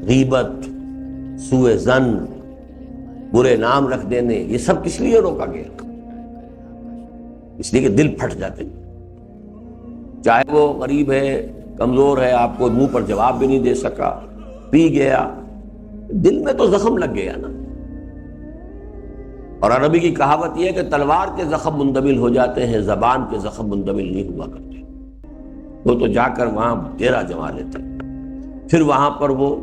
غیبت، سوء ظن، برے نام رکھ دینے، یہ سب کس لیے روکا گیا؟ اس لیے کہ دل پھٹ جاتے ہیں۔ چاہے وہ غریب ہے، کمزور ہے، آپ کو منہ پر جواب بھی نہیں دے سکا، پی گیا، دل میں تو زخم لگ گیا نا۔ اور عربی کی کہاوت یہ ہے کہ تلوار کے زخم مندمل ہو جاتے ہیں، زبان کے زخم مندمل نہیں ہوا کرتے۔ وہ تو جا کر وہاں ڈیرا جما لیتے، پھر وہاں پر وہ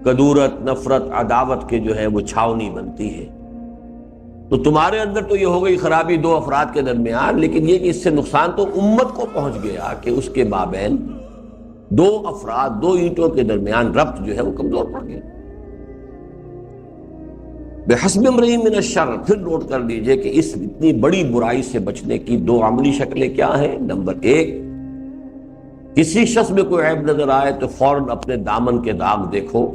کدورت، نفرت، عداوت کے جو ہے وہ چھاونی بنتی ہے۔ تو تمہارے اندر تو یہ ہو گئی خرابی دو افراد کے درمیان، لیکن یہ کہ اس سے نقصان تو امت کو پہنچ گیا کہ اس کے مابین دو افراد، دو اینٹوں کے درمیان ربط جو ہے وہ کمزور پڑ گیا۔ بحسب امرئ من الشر، پھر نوٹ کر لیجئے کہ اس اتنی بڑی برائی سے بچنے کی دو عملی شکلیں کیا ہیں۔ نمبر ایک، کسی شخص میں کوئی عیب نظر آئے تو فوراً اپنے دامن کے داغ دیکھو،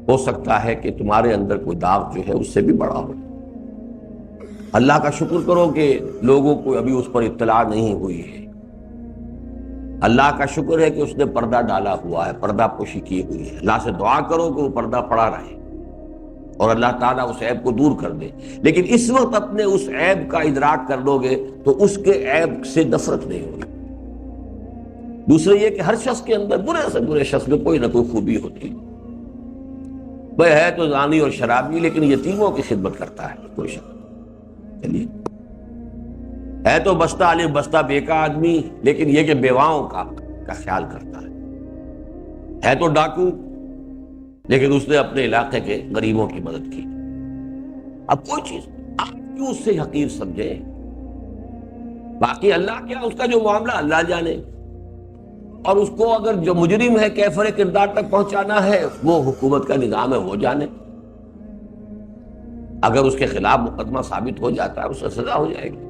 ہو سکتا ہے کہ تمہارے اندر کوئی داغ جو ہے اس سے بھی بڑا ہو۔ اللہ کا شکر کرو کہ لوگوں کو ابھی اس پر اطلاع نہیں ہوئی ہے۔ اللہ کا شکر ہے کہ اس نے پردہ ڈالا ہوا ہے، پردہ پوشی کی ہوئی ہے۔ اللہ سے دعا کرو کہ وہ پردہ پڑا رہے اور اللہ تعالیٰ اس عیب کو دور کر دے۔ لیکن اس وقت اپنے اس عیب کا ادراک کر لو گے تو اس کے عیب سے نفرت نہیں ہوگی۔ دوسرے یہ کہ ہر شخص کے اندر، برے سے برے شخص میں کوئی نہ کوئی خوبی ہوتی ہے۔ وہ ہے تو زانی اور شرابی، لیکن یتیموں کی خدمت کرتا ہے کوئی شخص، چلیے ہے تو بستہ الف بستہ بے کا آدمی، لیکن یہ کہ بیواؤں کا خیال کرتا ہے تو ڈاکو، لیکن اس نے اپنے علاقے کے غریبوں کی مدد کی۔ اب کوئی چیز آپ کیوں اس سے حقیر سمجھے؟ باقی اللہ کیا، اس کا جو معاملہ اللہ جانے، اور اس کو اگر جو مجرم ہے کیفر کردار تک پہنچانا ہے، وہ حکومت کا نظام ہے، وہ جانے۔ اگر اس کے خلاف مقدمہ ثابت ہو جاتا ہے اس سے سزا ہو جائے گی۔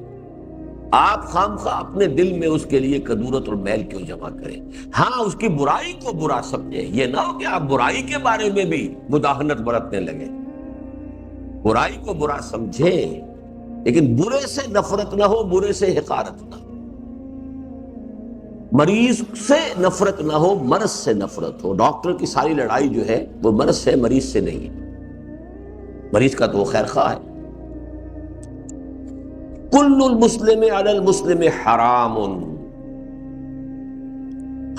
آپ خامخواہ اپنے دل میں اس کے لیے کدورت اور میل کیوں جمع کریں؟ ہاں، اس کی برائی کو برا سمجھیں، یہ نہ ہو کہ آپ برائی کے بارے میں بھی مداہنت برتنے لگے۔ برائی کو برا سمجھیں، لیکن برے سے نفرت نہ ہو، برے سے حقارت نہ ہو۔ مریض سے نفرت نہ ہو، مرض سے نفرت ہو۔ ڈاکٹر کی ساری لڑائی جو ہے وہ مرض سے، مریض سے نہیں ہے۔ مریض کا تو وہ خیر خواہ ہے۔ کل المسلم علی المسلم حرام،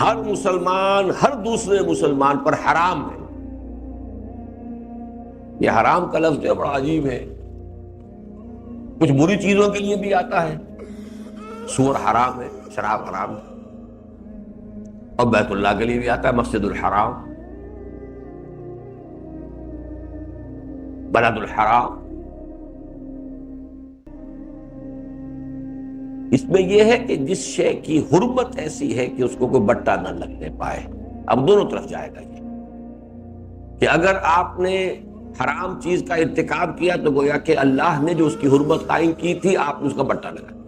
ہر مسلمان ہر دوسرے مسلمان پر حرام ہے۔ یہ حرام کا لفظ جو بڑا عجیب ہے، کچھ بری چیزوں کے لیے بھی آتا ہے، سور حرام ہے، شراب حرام ہے، اور بیت اللہ کے لیے بھی آتا ہے، مسجد الحرام، بلد الحرام۔ اس میں یہ ہے کہ جس شے کی حرمت ایسی ہے کہ اس کو کوئی بٹا نہ لگنے پائے۔ اب دونوں طرف جائے گا یہ کہ اگر آپ نے حرام چیز کا ارتکاب کیا تو گویا کہ اللہ نے جو اس کی حرمت قائم کی تھی، آپ نے اس کا بٹا لگا دیا۔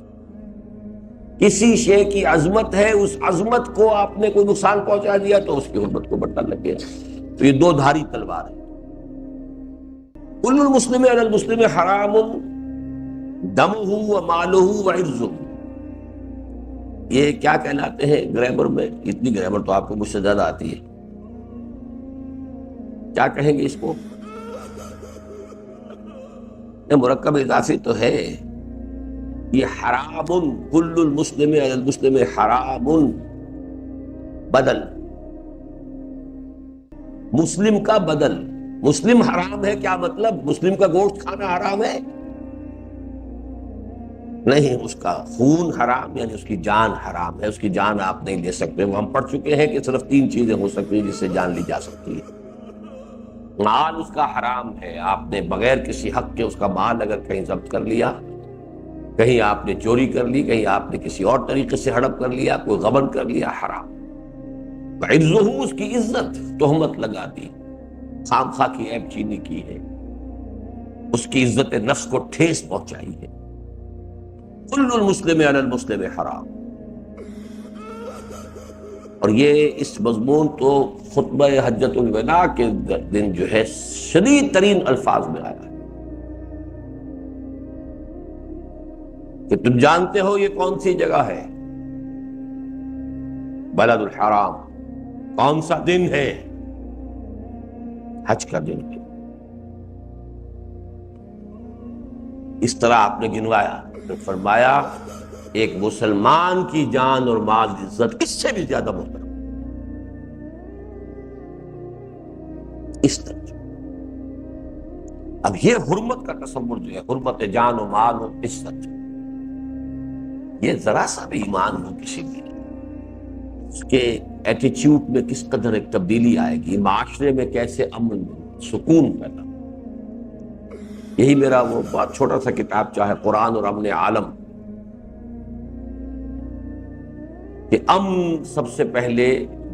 کسی شے کی عظمت ہے، اس عظمت کو آپ نے کوئی نقصان پہنچا دیا تو اس کی حرمت کو بٹا لگ گیا۔ تو یہ دو دھاری تلوار ہے۔ کل المسلم علی المسلم حرام دمہ ومالہ وعرضہ، یہ کیا کہلاتے ہیں گرامر میں؟ اتنی گرامر تو آپ کو مجھ سے زیادہ آتی ہے، کیا کہیں گے اس کو؟ یہ مرکب اضافی تو ہے، یہ حرام، کل المسلم علی المسلم حرام، بدل، مسلم کا بدل۔ مسلم حرام ہے، کیا مطلب؟ مسلم کا گوشت کھانا حرام ہے؟ نہیں، اس کا خون حرام، یعنی اس کی جان حرام ہے، اس کی جان آپ نہیں لے سکتے۔ وہ ہم پڑھ چکے ہیں کہ صرف 3 چیزیں ہو سکتی ہیں جس سے جان لی جا سکتی ہے۔ مال اس کا حرام ہے، آپ نے بغیر کسی حق کے اس کا مال اگر کہیں ضبط کر لیا، کہیں آپ نے چوری کر لی، کہیں آپ نے کسی اور طریقے سے ہڑپ کر لیا، کوئی غبن کر لیا، حرام۔ وعرضہ، اس کی عزت، تہمت لگا دی، خام خواہ کی عیب چینی کی ہے، اس کی عزت نفس کو ٹھیس پہنچائی ہے۔ کل المسلم علی المسلم حرام۔ اور یہ اس مضمون تو خطبہ حجۃ الوداع کے دن جو ہے شدید ترین الفاظ میں آیا ہے کہ تم جانتے ہو یہ کون سی جگہ ہے، بلد الحرام، کون سا دن ہے، حج کا دن ہے۔ اس طرح آپ نے گنوایا تو فرمایا ایک مسلمان کی جان اور مال عزت اس سے بھی زیادہ محترم، اس طرح۔ اب یہ حرمت کا تصور جو ہے، حرمت جان و مال و عزت، یہ ذرا سا بھی ایمان ہو کسی بھی، اس کے ایٹیچیوڈ میں کس قدر ایک تبدیلی آئے گی، معاشرے میں کیسے امن سکون پیدا۔ یہی میرا وہ بہت چھوٹا سا کتاب چاہے قرآن اور امن عالم، کہ امن سب سے پہلے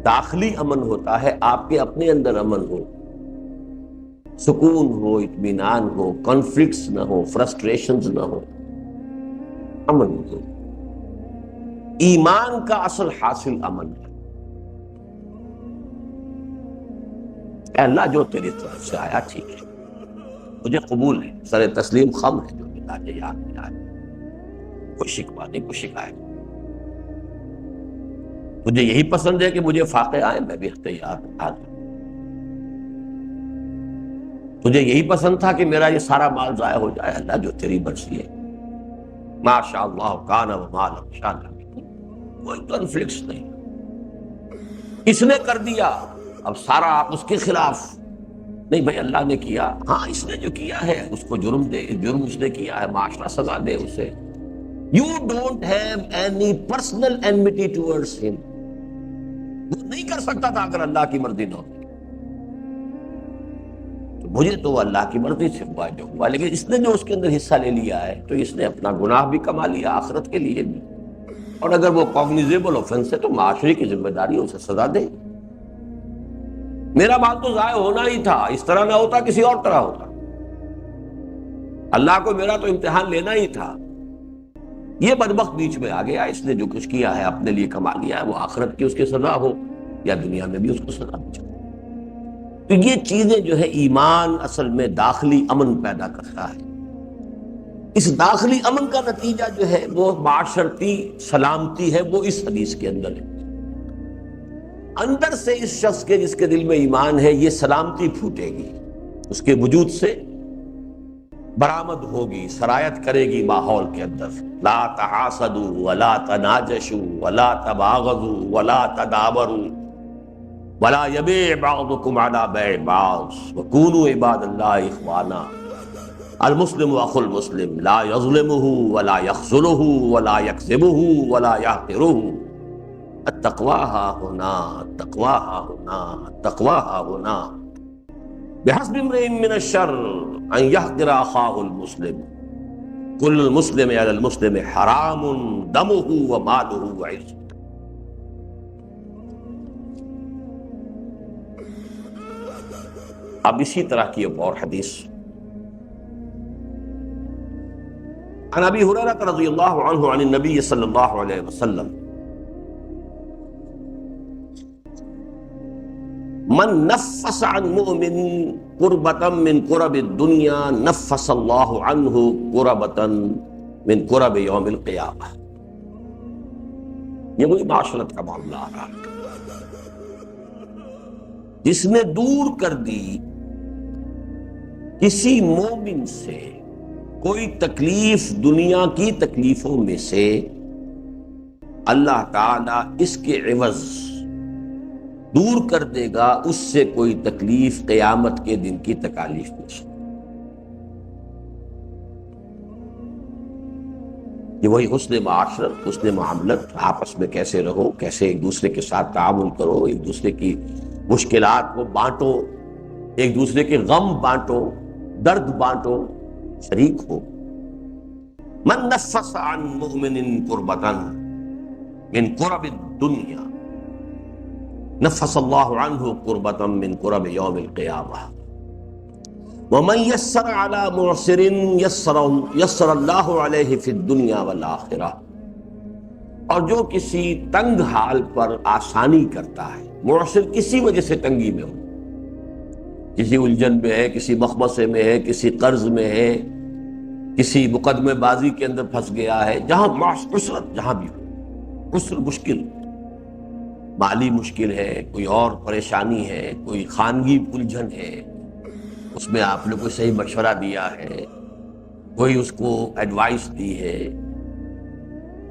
داخلی امن ہوتا ہے، آپ کے اپنے اندر امن ہو، سکون ہو، اطمینان ہو، کانفلکٹس نہ ہو، فرسٹریشنز نہ ہو، امن ہو۔ ایمان کا اصل حاصل امن ہے۔ اے اللہ جو تیری طرف سے آیا ٹھیک ہے، مجھے قبول ہے، سر تسلیم خم ہے جو مزاج یاد میں آئے، کوئی شکوہ نہیں، کوئی شکایت نہیں۔ مجھے یہی پسند ہے کہ مجھے فاقے آئے، میں بھی اختیار حاضر۔ تجھے یہی پسند تھا کہ میرا یہ سارا مال ضائع ہو جائے، اللہ جو تیری مرضی ہے، ما شاء اللہ کان وما لم یشاء کوئی کنفلکٹس نہیں۔ کس نے کر دیا؟ اب سارا آپ اس کے خلاف نہیں، بھائی اللہ نے کیا، ہاں اس نے جو کیا ہے اس کو جرم دے، جرم اس نے کیا ہے، معاشرہ سزا دے اسے۔ You don't have any personal enmity towards him۔ وہ نہیں کر سکتا تھا اگر اللہ کی مرضی نہ ہوتی۔ تو مجھے تو اللہ کی مرضی سے ہوا جو ہوا، لیکن اس نے جو اس کے اندر حصہ لے لیا ہے تو اس نے اپنا گناہ بھی کما لیا آخرت کے لیے بھی، اور اگر وہ کاگنیزیبل آفینس ہے تو معاشرے کی ذمہ داری اسے سزا دے۔ میرا مال تو ضائع ہونا ہی تھا، اس طرح نہ ہوتا کسی اور طرح ہوتا، اللہ کو میرا تو امتحان لینا ہی تھا۔ یہ بدبخت بیچ میں آ گیا، اس نے جو کچھ کیا ہے اپنے لیے کما لیا ہے، وہ آخرت کی اس کی سزا ہو یا دنیا میں بھی اس کو سزا ملے۔ تو یہ چیزیں جو ہے ایمان اصل میں داخلی امن پیدا کرتا ہے۔ اس داخلی امن کا نتیجہ جو ہے وہ معاشرتی سلامتی ہے، وہ اس حدیث کے اندر ہے۔ اندر سے اس شخص کے جس کے دل میں ایمان ہے یہ سلامتی پھوٹے گی، اس کے وجود سے برآمد ہوگی، سرایت کرے گی ماحول کے اندر۔ لا تحاسدوا ولا تناجشوا ولا تباغضوا ولا تدابروا ولا يبيع بعضكم على بيع بعض وكونوا عباد الله اخوانا۔ المسلم اخو المسلم لا يظلمه ولا يخذله ولا يكذبه ولا يحقره۔ التقوى ها هنا، التقوى ها هنا، التقوى ها هنا۔ بحسب امرئ من الشر ان يحقر اخاه المسلم، كل المسلم على المسلم حرام دمه وماله وعرضه۔ اب اسی طرح کی ایک اور حدیث عن ابی ہریرہ رضی اللہ عنہ عن النبی صلی اللہ علیہ وسلم من نفس عن مؤمن قربة من قرب الدنیا نفس اللہ عنہ قربة من قرب یوم القیامہ۔ یہ وہی معاشرت کا معاملہ آ رہا ہے، جس نے دور کر دی کسی مومن سے کوئی تکلیف دنیا کی تکلیفوں میں سے، اللہ تعالیٰ اس کے عوض دور کر دے گا اس سے کوئی تکلیف قیامت کے دن کی تکالیف میں سے۔ یہ وہی حسن معاشرت، حسن معاملت، آپس میں کیسے رہو، کیسے ایک دوسرے کے ساتھ تعامل کرو، ایک دوسرے کی مشکلات کو بانٹو، ایک دوسرے کے غم بانٹو، درد بانٹو، شریک ہو۔ من نفس عن مؤمن قربة من قرب الدنیا نفس اللہ عنہ قربة من قرب یوم القیامہ۔ ومن یسر علی معسر یسر اللہ علیہ فی الدنیا والآخرہ۔ اور جو کسی تنگ حال پر آسانی کرتا ہے، معسر کسی وجہ سے تنگی میں ہو، کسی الجھن میں ہے، کسی مخمصے میں ہے، کسی قرض میں ہے، کسی مقدمے بازی کے اندر پھنس گیا ہے، جہاں عسرت جہاں بھی ہو، عسر مشکل، مالی مشکل ہے، کوئی اور پریشانی ہے، کوئی خانگی الجھن ہے، اس میں آپ نے کوئی صحیح مشورہ دیا ہے، کوئی اس کو ایڈوائس دی ہے،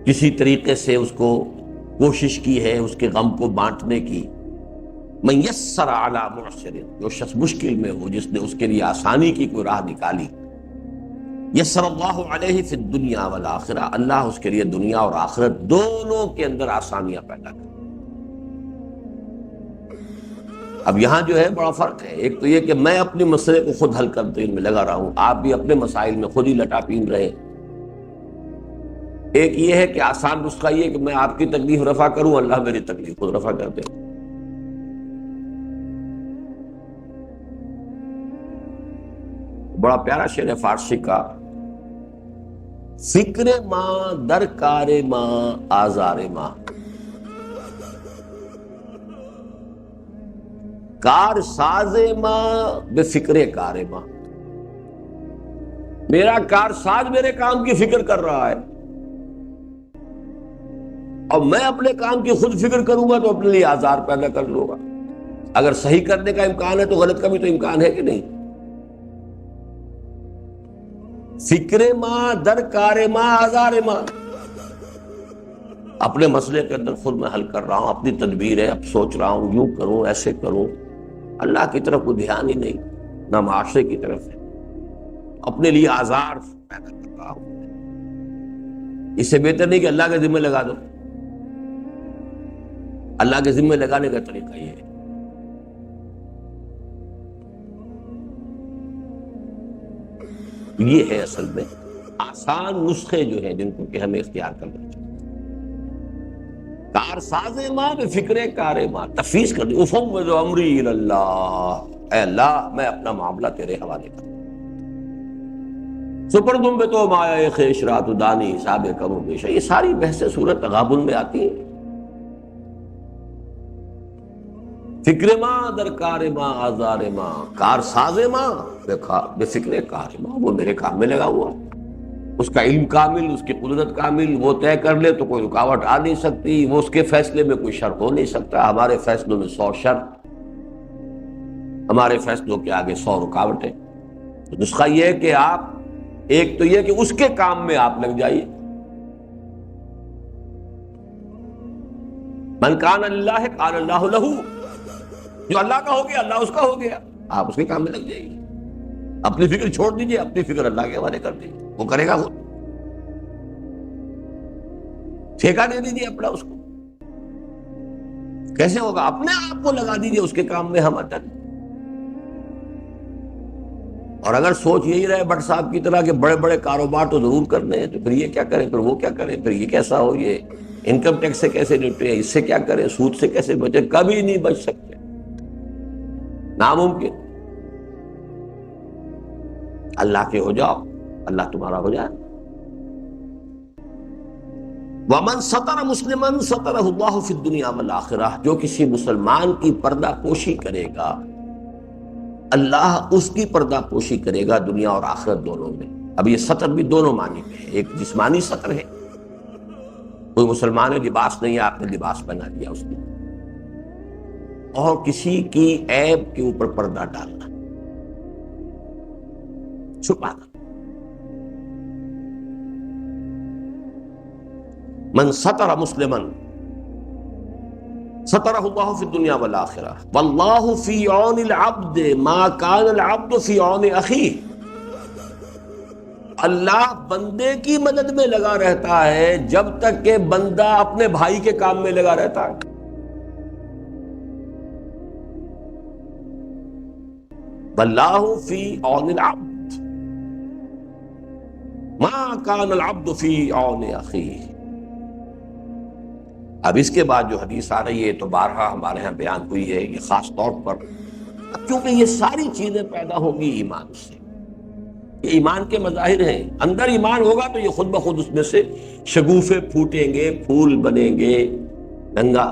کسی طریقے سے اس کو کوشش کی ہے اس کے غم کو بانٹنے کی. من یسر علی معسر، جو شخص مشکل میں ہو، جس نے اس کے لیے آسانی کی کوئی راہ نکالی. یسر اللہ علیہ فی الدنیا والآخرہ، اللہ اس کے لیے دنیا اور آخرت دونوں کے اندر آسانیاں پیدا کرے. اب یہاں جو ہے بڑا فرق ہے. ایک تو یہ کہ میں اپنے مسئلے کو خود حل کرتے میں لگا رہا ہوں، آپ بھی اپنے مسائل میں خود ہی لٹا پین رہے. ایک یہ ہے کہ آسان نسخہ یہ کہ میں آپ کی تکلیف رفع کروں، اللہ میری تکلیف خود رفع کر دے. بڑا پیارا شعر ہے فارسی کا، فکر ماں در کار ماں آزار ماں، کار ساز ماں بے فکر کار ماں. میرا کار ساز میرے کام کی فکر کر رہا ہے، اور میں اپنے کام کی خود فکر کروں گا تو اپنے لیے آزار پیدا کر لوں گا. اگر صحیح کرنے کا امکان ہے تو غلط کا بھی تو امکان ہے کہ نہیں. فکر ماں در کار ماں آزار ماں، اپنے مسئلے کے اندر خود میں حل کر رہا ہوں، اپنی تدبیر ہے، اب سوچ رہا ہوں یوں کروں ایسے کروں، اللہ کی طرف کوئی دھیان ہی نہیں، نہ معاشرے کی طرف ہے، اپنے لیے آزار پیدا کر رہا ہوں. اس سے بہتر نہیں کہ اللہ کے ذمہ لگا دو. اللہ کے ذمہ لگانے کا طریقہ یہ ہے. یہ ہے اصل میں آسان نسخے جو ہیں جن کو کہ ہمیں اختیار کرنا چاہیے. کار ساز ماں بے فکر کار ماں، تفویض کر دی، افوض امری الی اللہ، اے اللہ میں اپنا معاملہ تیرے حوالے کرتا ہوں. سپردم بے تو مایا خیش رات دانی حساب کم و بیش. یہ ساری بحثیں سورۃ تغابن میں آتی ہیں. فکر ماں در کار ماں آزار ماں، کار ساز ماں بے فکر کار ماں. وہ میرے کام میں لگا ہوا، اس کا علم کامل، اس کی قدرت کامل، وہ طے کر لے تو کوئی رکاوٹ آ نہیں سکتی، وہ اس کے فیصلے میں کوئی شر ہو نہیں سکتا. ہمارے فیصلوں میں 100 شر، ہمارے فیصلوں کے آگے 100 رکاوٹیں. تو نسخہ یہ ہے کہ آپ ایک تو یہ کہ اس کے کام میں آپ لگ جائیے. من کان اللہ کان اللہ لہ، جو اللہ کا ہو گیا اللہ اس کا ہو گیا. آپ اس کے کام میں لگ جائیے، اپنی فکر چھوڑ دیجیے، اپنی فکر اللہ کے حوالے کر دیجیے، وہ کرے گا خود. ٹھیکہ دے دیجیے اپنا اس کو. کیسے ہوگا؟ اپنے آپ کو لگا دیجیے اس کے کام میں ہم اٹل. اور اگر سوچ یہی رہے بٹ صاحب کی طرح کہ بڑے بڑے کاروبار تو ضرور کرنے ہیں، تو پھر یہ کیا کریں، پھر وہ کیا کریں، پھر یہ کیسا ہو، یہ انکم ٹیکس سے کیسے نپٹے، اس سے کیا کریں، سود سے کیسے بچے. کبھی نہیں بچ سکتے، ناممکن. اللہ کے ہو جاؤ، اللہ تمہارا ہو جائے. وَمَن سَتَرَ مُسْلِمًا سَتَرَهُ اللَّهُ فِي الدُّنْيَا وَالْآخِرَةِ، جو کسی مسلمان کی پردہ پوشی کرے گا اللہ اس کی پردہ پوشی کرے گا دنیا اور آخرت دونوں میں. اب یہ سطر بھی دونوں معنی میں ہے. ایک جسمانی سطر ہے، کوئی مسلمان ہے لباس نہیں ہے، آپ نے لباس پہنا دیا اس کو، اور کسی کی عیب کے اوپر پردہ ڈالنا، چھپانا. من سطر مسلما سطرہ اللہ فی الدنیا والآخرہ، واللہ فی عون العبد ما کان العبد فی عون اخیہ. اللہ بندے کی مدد میں لگا رہتا ہے جب تک کہ بندہ اپنے بھائی کے کام میں لگا رہتا ہے. واللہ فی عون العبد ما کان العبد فی عون اخیہ. اب اس کے بعد جو حدیث آ رہی ہے تو بارہا ہمارے ہاں بیان ہوئی ہے، یہ خاص طور پر کیونکہ یہ ساری چیزیں پیدا ہوں گی ایمان سے. یہ ایمان کے مظاہر ہیں. اندر ایمان ہوگا تو یہ خود بخود اس میں سے شگوفے پھوٹیں گے، پھول بنیں گے، رنگا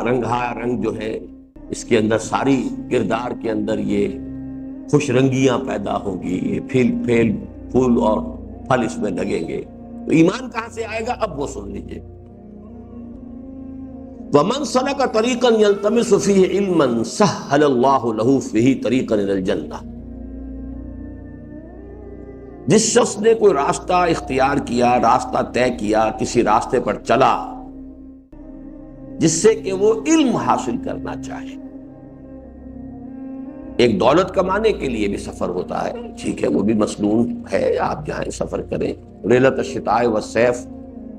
رنگ جو ہے اس کے اندر، ساری کردار کے اندر یہ خوش رنگیاں پیدا ہوں گی، یہ پھول اور پھل اس میں لگیں گے. تو ایمان کہاں سے آئے گا؟ اب وہ سن لیجئے. وَمَنْ سَلَكَ طَرِيقًا يَلْتَمِسُ فِيهِ عِلْمًا سَهَّلَ اللَّهُ لَهُ فِيهِ طَرِيقًا إِلَى الْجَنَّةِ. جس شخص نے کوئی راستہ اختیار کیا، راستہ طے کیا، کسی راستے پر چلا جس سے کہ وہ علم حاصل کرنا چاہے، ایک دولت کمانے کے لیے بھی سفر ہوتا ہے، ٹھیک ہے، وہ بھی مسنون ہے، آپ جہاں سفر کریں، ریلت الشتاء والصیف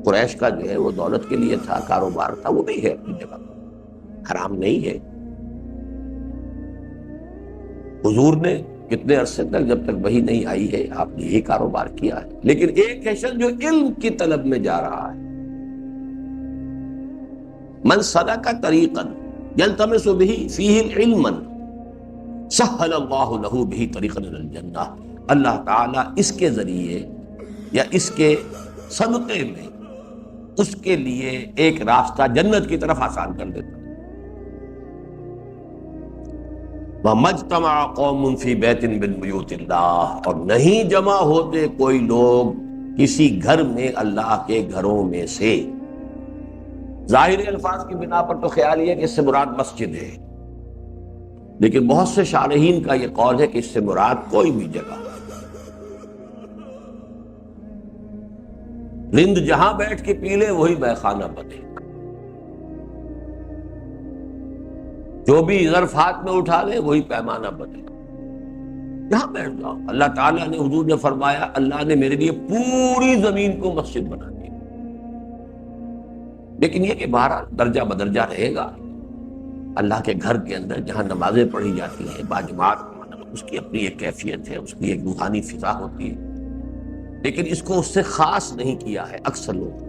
قریش کا جو ہے وہ دولت کے لیے تھا، کاروبار تھا، وہ بھی ہے اپنی جگہ، حرام نہیں ہے۔ حضور نے کتنے عرصے تک، جب تک وحی نہیں آئی ہے، آپ نے یہی کاروبار کیا ہے۔ لیکن ایک ہے شخص جو علم کی طلب میں جا رہا ہے، من سلک طریقا یلتمس بہ فیہ علما سہل اللہ لہ بہ طریقا الی الجنہ، اللہ تعالیٰ اس کے ذریعے یا اس کے صدقے میں اس کے لیے ایک راستہ جنت کی طرف آسان کر دیتا۔ وَمَا اجْتَمَعَ قَوْمٌ فِي بَيْتٍ مِّن بُيُوتِ اللَّهِ، اور نہیں جمع ہوتے کوئی لوگ کسی گھر میں اللہ کے گھروں میں سے۔ ظاہری الفاظ کی بنا پر تو خیال یہ ہے کہ اس سے مراد مسجد ہے، لیکن بہت سے شارحین کا یہ قول ہے کہ اس سے مراد کوئی بھی جگہ، رند جہاں بیٹھ کے پی لے وہی بیخانہ بنے، جو بھی ظرف ہاتھ میں اٹھا لے وہی پیمانہ بنے، یہاں بیٹھ جاؤ۔ اللہ تعالیٰ نے، حضور نے فرمایا، اللہ نے میرے لیے پوری زمین کو مسجد بنا دی، لیکن یہ کہ بہرحال درجہ بدرجہ رہے گا۔ اللہ کے گھر کے اندر جہاں نمازیں پڑھی جاتی ہیں باجماعت، اس کی اپنی ایک کیفیت ہے، اس کی ایک روحانی فضا ہوتی ہے، لیکن اس کو اس سے خاص نہیں کیا ہے اکثر لوگ۔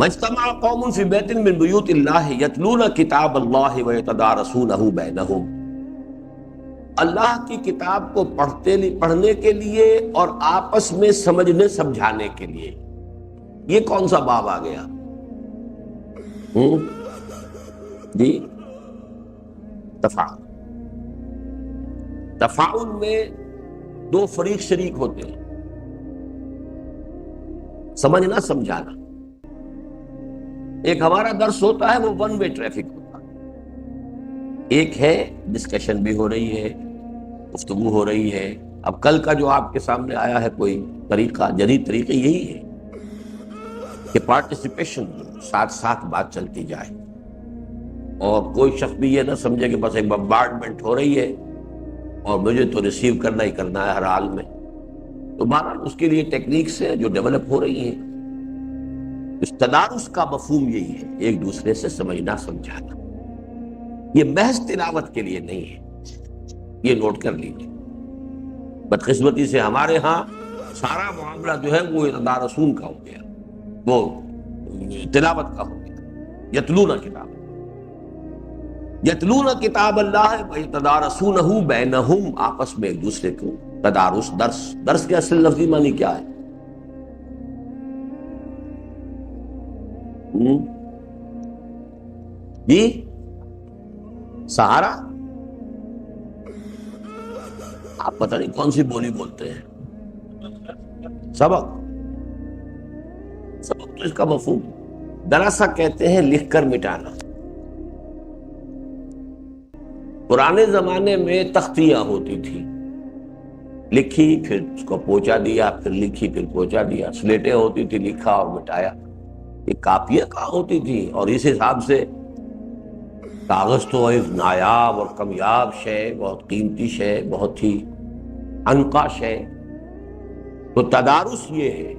مجتمع قوم فی بیت من بیوت اللہ یتلون کتاب اللہ ویتدارسونہ بینہم، اللہ کی کتاب کو پڑھنے کے لیے اور آپس میں سمجھنے سمجھانے کے لیے۔ یہ کون سا باب آ گیا؟ جی، تفاعل۔ تفاعل میں دو فریق شریک ہوتے ہیں، سمجھنا سمجھانا۔ ایک ہمارا درس ہوتا ہے وہ ون وے ٹریفک ہوتا ہے، ایک ہے ڈسکشن بھی ہو رہی ہے، گفتگو ہو رہی ہے۔ اب کل کا جو آپ کے سامنے آیا ہے کوئی طریقہ، جدید طریقہ یہی ہے کہ پارٹیسپیشن، ساتھ ساتھ بات چلتی جائے، اور کوئی شخص بھی یہ نہ سمجھے کہ بس ایک بمبارڈمنٹ ہو رہی ہے اور مجھے تو ریسیو کرنا ہی کرنا ہے ہر حال میں۔ تو بہرحال اس کے لیے ٹیکنیکس ہیں جو ڈیولپ ہو رہی ہیں۔ اس تدارس کا مفہوم یہی ہے، ایک دوسرے سے سمجھنا سمجھانا۔ یہ محض تلاوت کے لیے نہیں ہے، یہ نوٹ کر لیجیے۔ بدقسمتی سے ہمارے ہاں سارا معاملہ جو ہے وہ تدارسون کا ہو گیا، وہ تلاوت کا ہو گیا۔ یتلون کتاب، یتلون کتاب اللہ ویتدارسونہ بینہم، آپس میں ایک دوسرے کو تدارس، درس کے اصل لفظی معنی کیا ہے؟ جی، سہارا؟ آپ پتہ نہیں کون سی بولی بولتے ہیں۔ سبق تو اس کا مفہوم دراسا کہتے ہیں لکھ کر مٹانا۔ پرانے زمانے میں تختیاں ہوتی تھی، لکھی پھر اس کو پوچھا دیا، پھر لکھی پھر پوچھا دیا۔ سلیٹیں ہوتی تھی، لکھا اور مٹایا۔ یہ کاپیاں کہاں ہوتی تھی؟ اور اس حساب سے کاغذ تو ایک نایاب اور کمیاب شے، بہت قیمتی شے، بہت ہی انقا شے۔ تو تدارس یہ ہے،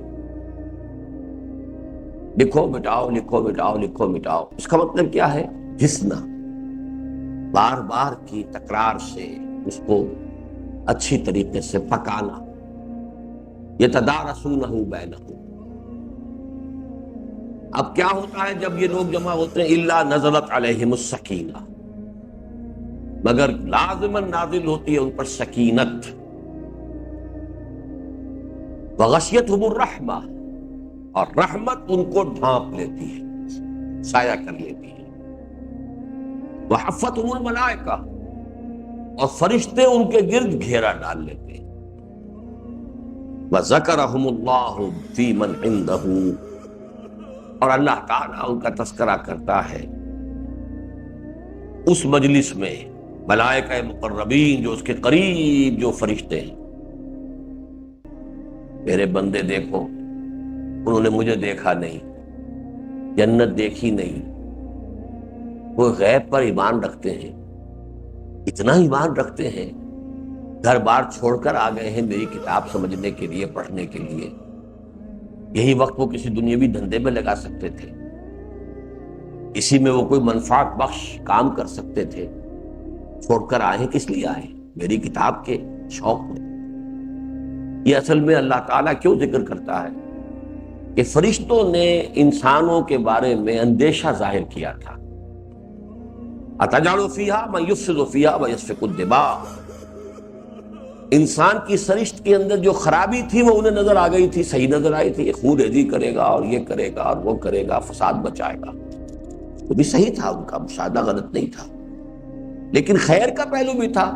لکھو مٹاؤ، لکھو مٹاؤ، لکھو مٹاؤ۔ اس کا مطلب کیا ہے؟ گھسنا، بار بار کی تکرار سے اس کو اچھی طریقے سے پکانا۔ یتدارسونہ بینہم۔ اب کیا ہوتا ہے جب یہ لوگ جمع ہوتے ہیں؟ الا نزلت علیہم السکینہ، مگر لازماً نازل ہوتی ہے ان پر سکینت۔ وغشیتہم الرحمہ، اور رحمت ان کو ڈھانپ لیتی ہے، سایہ کر لیتی ہے۔ وحفتہم الملائکہ، اور فرشتے ان کے گرد گھیرا ڈال لیتے ہیں۔ وذکرہم اللہ فی من عندہ، اور اللہ تعالیٰ ان کا تذکرہ کرتا ہے اس مجلس میں، ملائکہ مقربین جو اس کے قریب جو فرشتے ہیں۔ میرے بندے دیکھو، انہوں نے مجھے دیکھا نہیں، جنت دیکھی نہیں، وہ غیب پر ایمان رکھتے ہیں، اتنا ایمان رکھتے ہیں، گھر بار چھوڑ کر آ گئے ہیں میری کتاب سمجھنے کے لیے، پڑھنے کے لیے۔ یہی وقت وہ کسی دنیاوی دھندے میں لگا سکتے تھے، اسی میں وہ کوئی منفعت بخش کام کر سکتے تھے، چھوڑ کر آئے کس لیے آئے؟ میری کتاب کے شوق میں۔ یہ اصل میں اللہ تعالیٰ کیوں ذکر کرتا ہے کہ فرشتوں نے انسانوں کے بارے میں اندیشہ ظاہر کیا تھا۔ اَتَجْعَلُ فِيهَا مَن يُفْسِدُ فِيهَا وَيَسْفِكُ الدِّمَاءَ، انسان کی سرشت کے اندر جو خرابی تھی وہ انہیں نظر آ گئی تھی، صحیح نظر آئی تھی، یہ خون ریزی کرے گا اور یہ کرے گا اور وہ کرے گا، فساد بچائے گا، وہ بھی صحیح تھا، ان کا مشاہدہ غلط نہیں تھا، لیکن خیر کا پہلو بھی تھا۔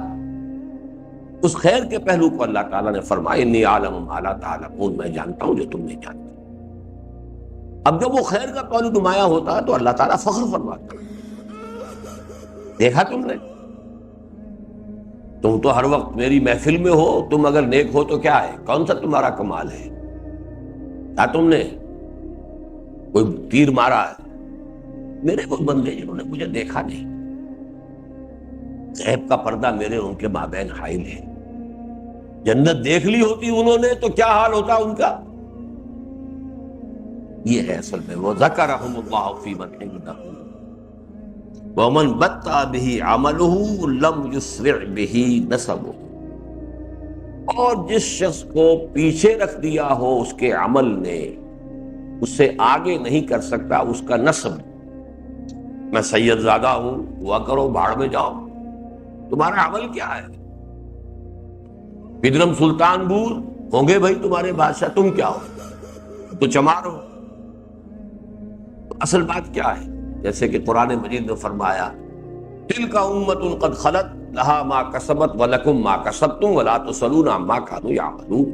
اس خیر کے پہلو کو اللہ تعالیٰ نے فرمایا انی اعلم ما لا تعلمون، میں جانتا ہوں جو تم نہیں جانتے۔ اب جب وہ خیر کا پہلو نمایاں ہوتا ہے تو اللہ تعالیٰ فخر فرماتا ہے، دیکھا تم نے، تم تو ہر وقت میری محفل میں ہو، تم اگر نیک ہو تو کیا ہے، کون سا تمہارا کمال ہے؟ کیا تم نے کوئی تیر مارا ہے؟ میرے وہ بندے جنہوں نے مجھے دیکھا نہیں، غیب کا پردہ میرے ان کے مابین حائل ہے۔ جنت دیکھ لی ہوتی انہوں نے تو کیا حال ہوتا ان کا؟ یہ ہے اصل میں وَذَكَرَهُمُ اللَّهُ فِي مَنْ عِندَهُ وَمَنْ بَطَّأَ بِهِ عَمَلُهُ لَمْ يُسْرِعْ بِهِ نَسَبُهُ، اور جس شخص کو پیچھے رکھ دیا ہو اس کے عمل نے، اسے آگے نہیں کر سکتا اس کا نسب۔ میں سید زادہ ہوں، ہوا کرو، باڑ میں جاؤ، تمہارا عمل کیا ہے؟ بدرم سلطان بور ہوں گے بھائی تمہارے بادشاہ، تم کیا ہو؟ تو چمار ہو۔ اصل بات کیا ہے؟ جیسے کہ قرآن مجید نے فرمایا تِلْكَ أُمَّةٌ قَدْ خَلَتْ لَهَا مَا كَسَبَتْ وَلَكُمْ مَا كَسَبْتُمْ وَلَا تُسْأَلُونَ عَمَّا كَانُوا يَعْمَلُونَ۔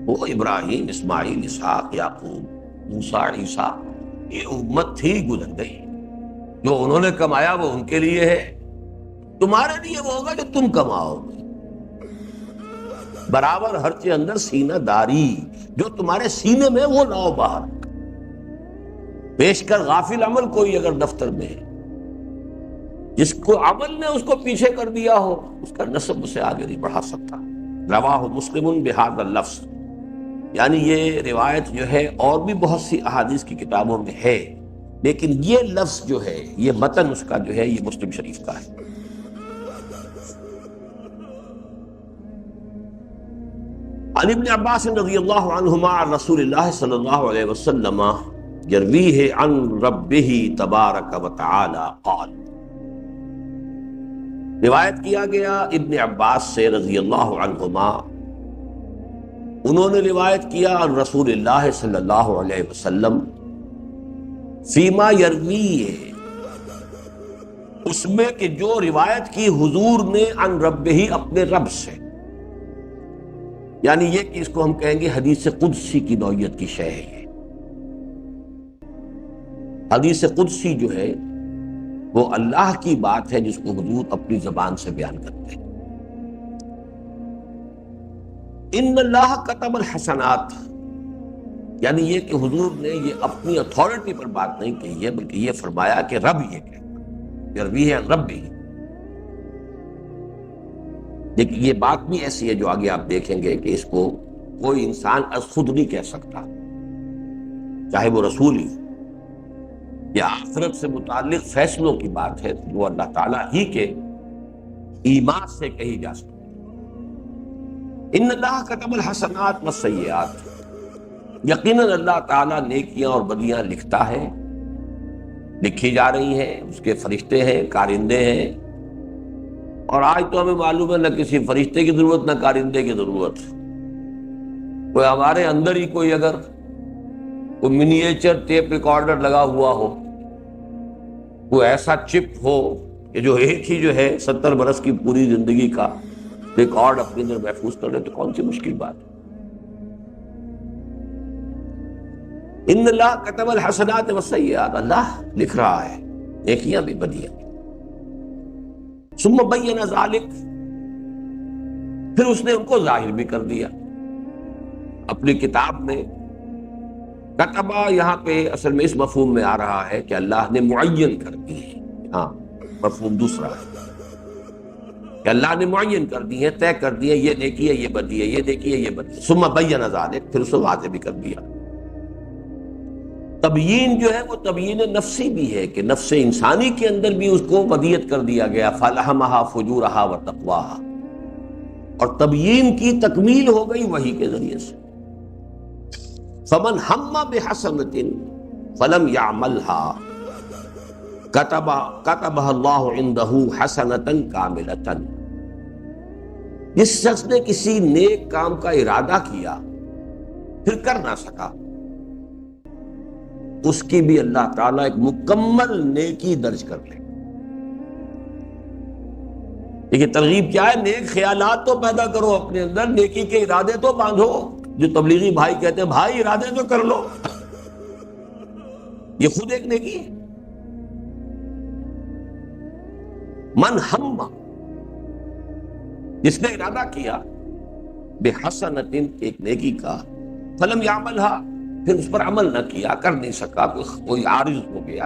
وہ ابراہیم، اسماعیل، اسحاق، یعقوب، موسیٰ، عیسیٰ، یہ امت تھی، گزر گئی، جو انہوں نے کمایا وہ ان کے لیے ہے، تمہارے لیے وہ ہوگا جو تم کماؤ گے۔ برابر ہر چیز اندر سینہ داری، جو تمہارے سینے میں وہ لاؤ باہر۔ پیش کر غافل عمل کوئی اگر دفتر میں ہے، جس کو عمل نے اس کو پیچھے کر دیا ہو، اس کا نسب اسے آگے نہیں بڑھا سکتا۔ رواہ مسلم بہذا اللفظ، یعنی یہ روایت جو ہے اور بھی بہت سی احادیث کی کتابوں میں ہے، لیکن یہ لفظ جو ہے، یہ متن اس کا جو ہے، یہ مسلم شریف کا ہے۔ عن ابن عباس رضی اللہ عنہما عن رسول اللہ صلی اللہ علیہ وسلم یرویہ عن ربہ تبارک وتعالی قال، روایت کیا گیا ابن عباس سے رضی اللہ عنہما، انہوں نے روایت کیا عن رسول اللہ صلی اللہ علیہ وسلم فیما یرویہ، اس میں کہ جو روایت کی حضور نے عن ربہ، اپنے رب سے، یعنی یہ کہ اس کو ہم کہیں گے حدیث قدسی کی نوعیت کی شے ہے۔ حدیث قدسی جو ہے وہ اللہ کی بات ہے جس کو حضور اپنی زبان سے بیان کرتے ہیں۔ ان اللہ کتب الحسنات، یعنی یہ کہ حضور نے یہ اپنی اتھارٹی پر بات نہیں کہی ہے، بلکہ یہ فرمایا کہ رب یہ کہتا یرویہ عن ربہ۔ لیکن یہ بات بھی ایسی ہے جو آگے آپ دیکھیں گے کہ اس کو کوئی انسان از خود نہیں کہہ سکتا، چاہے وہ رسول ہی، یا آخرت سے متعلق فیصلوں کی بات ہے وہ اللہ تعالیٰ ہی کے ایمان سے کہی جا سکتی۔ ان اللہ کتب الحسنات والسیئات، یقیناً اللہ تعالیٰ نیکیاں اور بدیاں لکھتا ہے، لکھی جا رہی ہیں، اس کے فرشتے ہیں، کارندے ہیں، اور آج تو ہمیں معلوم ہے نہ کسی فرشتے کی ضرورت نہ کارندے کی ضرورت۔ کوئی ہمارے اندر ہی کوئی اگر کوئی منیچر ٹیپ ریکارڈر لگا ہوا ہو، کوئی ایسا چپ ہو کہ جو ایک ہی جو ہے 70 برس کی پوری زندگی کا ریکارڈ اپنے اندر محفوظ کر لے تو کون سی مشکل بات ہے۔ ان اللہ کتب الحسنات والسیئات، اللہ لکھ رہا ہے نیکیاں بھی بدیاں۔ ثم بین ذلک، پھر اس نے ان کو ظاہر بھی کر دیا۔ اپنی کتاب میں کتبہ یہاں پہ اصل میں اس مفہوم میں آ رہا ہے کہ اللہ نے معین کر دی ہے. ہاں مفہوم دوسرا ہے کہ اللہ نے معین کر دی ہے، طے کر دی ہے، یہ نیکی ہے، یہ بدی ہے، یہ نیکی ہے، یہ بدی ہے. ثم بین ذلک، پھر اسے واضح بھی کر دیا. تبیین جو ہے وہ تبیین نفسی بھی ہے کہ نفس انسانی کے اندر بھی اس کو ودیت کر دیا گیا، فَلَهَمَهَا فُجُورَهَا وَتَقْوَاهَا، اور تبیین کی تکمیل ہو گئی وحی کے ذریعے سے. فَمَنْ هَمَّ بِحَسَنَةٍ فَلَمْ يَعْمَلْهَا كَتَبَهَا اللَّهُ عِنْدَهُ حَسَنَةً كَامِلَةً، جس شخص نے کسی نیک کام کا ارادہ کیا پھر کر نہ سکا، اس کی بھی اللہ تعالیٰ ایک مکمل نیکی درج کر لے. لیکن ترغیب کیا ہے؟ نیک خیالات تو پیدا کرو اپنے اندر، نیکی کے ارادے تو باندھو. جو تبلیغی بھائی کہتے ہیں بھائی ارادے تو کر لو، یہ خود ایک نیکی ہے. من ہم، جس نے ارادہ کیا بحسنۃ، ایک نیکی کا، فلم یعملھا، پھر اس پر عمل نہ کیا، کر نہیں سکا، کوئی عارض ہو گیا،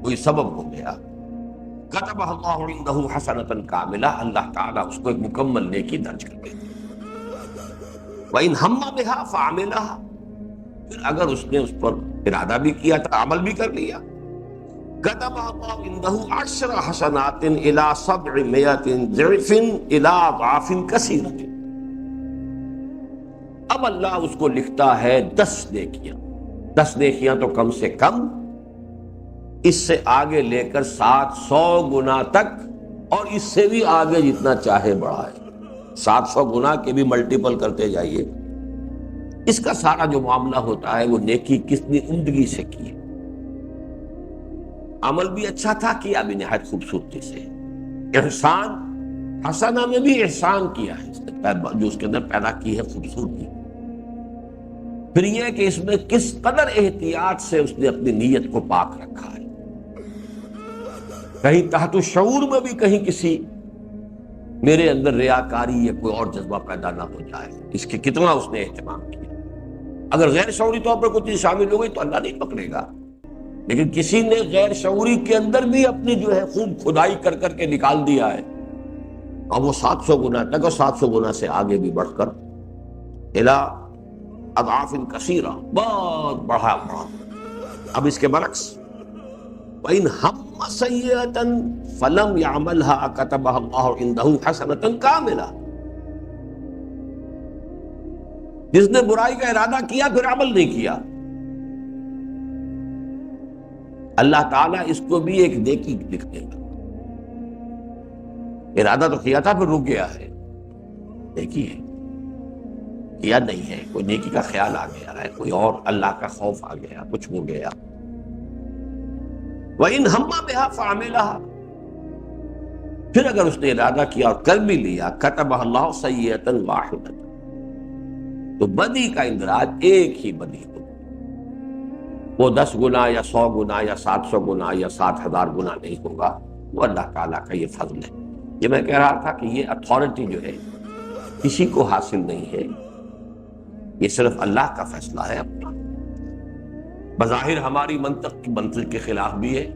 کوئی سبب ہو گیا، کتبہ اللہ عندہ حسنۃ کاملہ، اللہ تعالیٰ اس کو ایک مکمل نیکی درج کر دیتے. وَإِنْ ہَمَّ بِهَا فَعَمِلَهَا، پھر اگر اس نے اس پر ارادہ بھی کیا تھا، عمل بھی کر لیا، كتبها الله عنده 10 حسنات الى 700 ضعف الى اضعاف كثيرة، اب اللہ اس کو لکھتا ہے 10 نیکیاں. 10 نیکیاں تو کم سے کم، اس سے آگے لے کر 700 گنا تک، اور اس سے بھی آگے جتنا چاہے بڑھائے. 700 گنا کے بھی ملٹیپل کرتے جائیے. اس کا سارا جو معاملہ ہوتا ہے وہ نیکی کتنی عمدگی سے کی، عمل بھی اچھا تھا، کیا بھی نہایت خوبصورتی سے. احسان حسنہ میں بھی احسان کیا ہے، جو اس کے اندر پیدا کی ہے خوبصورتی. پھر یہ کہ اس میں کس قدر احتیاط سے اس نے اپنی نیت کو پاک رکھا ہے، کہیں تحت الشعور میں بھی کہیں کسی میرے اندر ریاکاری یا کوئی اور جذبہ پیدا نہ ہو جائے. اس کے کتنا اس نے اہتمام کیا. اگر غیر شعوری طور پر کوئی چیز شامل ہو گئی تو اللہ نہیں پکڑے گا، لیکن کسی نے غیر شعوری کے اندر بھی اپنی جو ہے خوب کھدائی کر کر کے نکال دیا ہے، اور وہ 700 گنا تک، اور 700 گنا سے آگے بھی بڑھ کر الی اضعاف کثیرہ، بہت بڑھا. اب اس کے برعکس وَإِنْ هَمَّ سَيِّئَةً فَلَمْ يَعْمَلْهَا كَتَبَهَا اللَّهُ عِنْدَهُ حَسَنَةً كَامِلَةً، جس نے برائی کا ارادہ کیا پھر عمل نہیں کیا، اللہ تعالیٰ اس کو بھی ایک نیکی لکھ دے گا. ارادہ تو کیا تھا پھر رک گیا ہے، نیکی ہے. کیا نہیں ہے، کوئی نیکی کا خیال آ گیا ہے، کوئی اور اللہ کا خوف آ گیا، کچھ ہو گیا. وَإِنْ هَمَّ بِهَا فَعَمِلَهَا، پھر اگر اس نے ارادہ کیا اور کر بھی لیا، كَتَبَهَا اللَّهُ سَيِّئَةً وَاحِدَةً، تو بدی کا اندراج ایک ہی بدی ہو، وہ 10 گنا یا 100 گنا یا 700 گنا یا 7,000 گنا نہیں ہوگا. وہ اللہ تعالیٰ کا یہ فضل ہے. یہ میں کہہ رہا تھا کہ یہ اتھارٹی جو ہے کسی کو حاصل نہیں ہے، یہ صرف اللہ کا فیصلہ ہے اپنا. بظاہر ہماری منطق کے خلاف بھی ہے،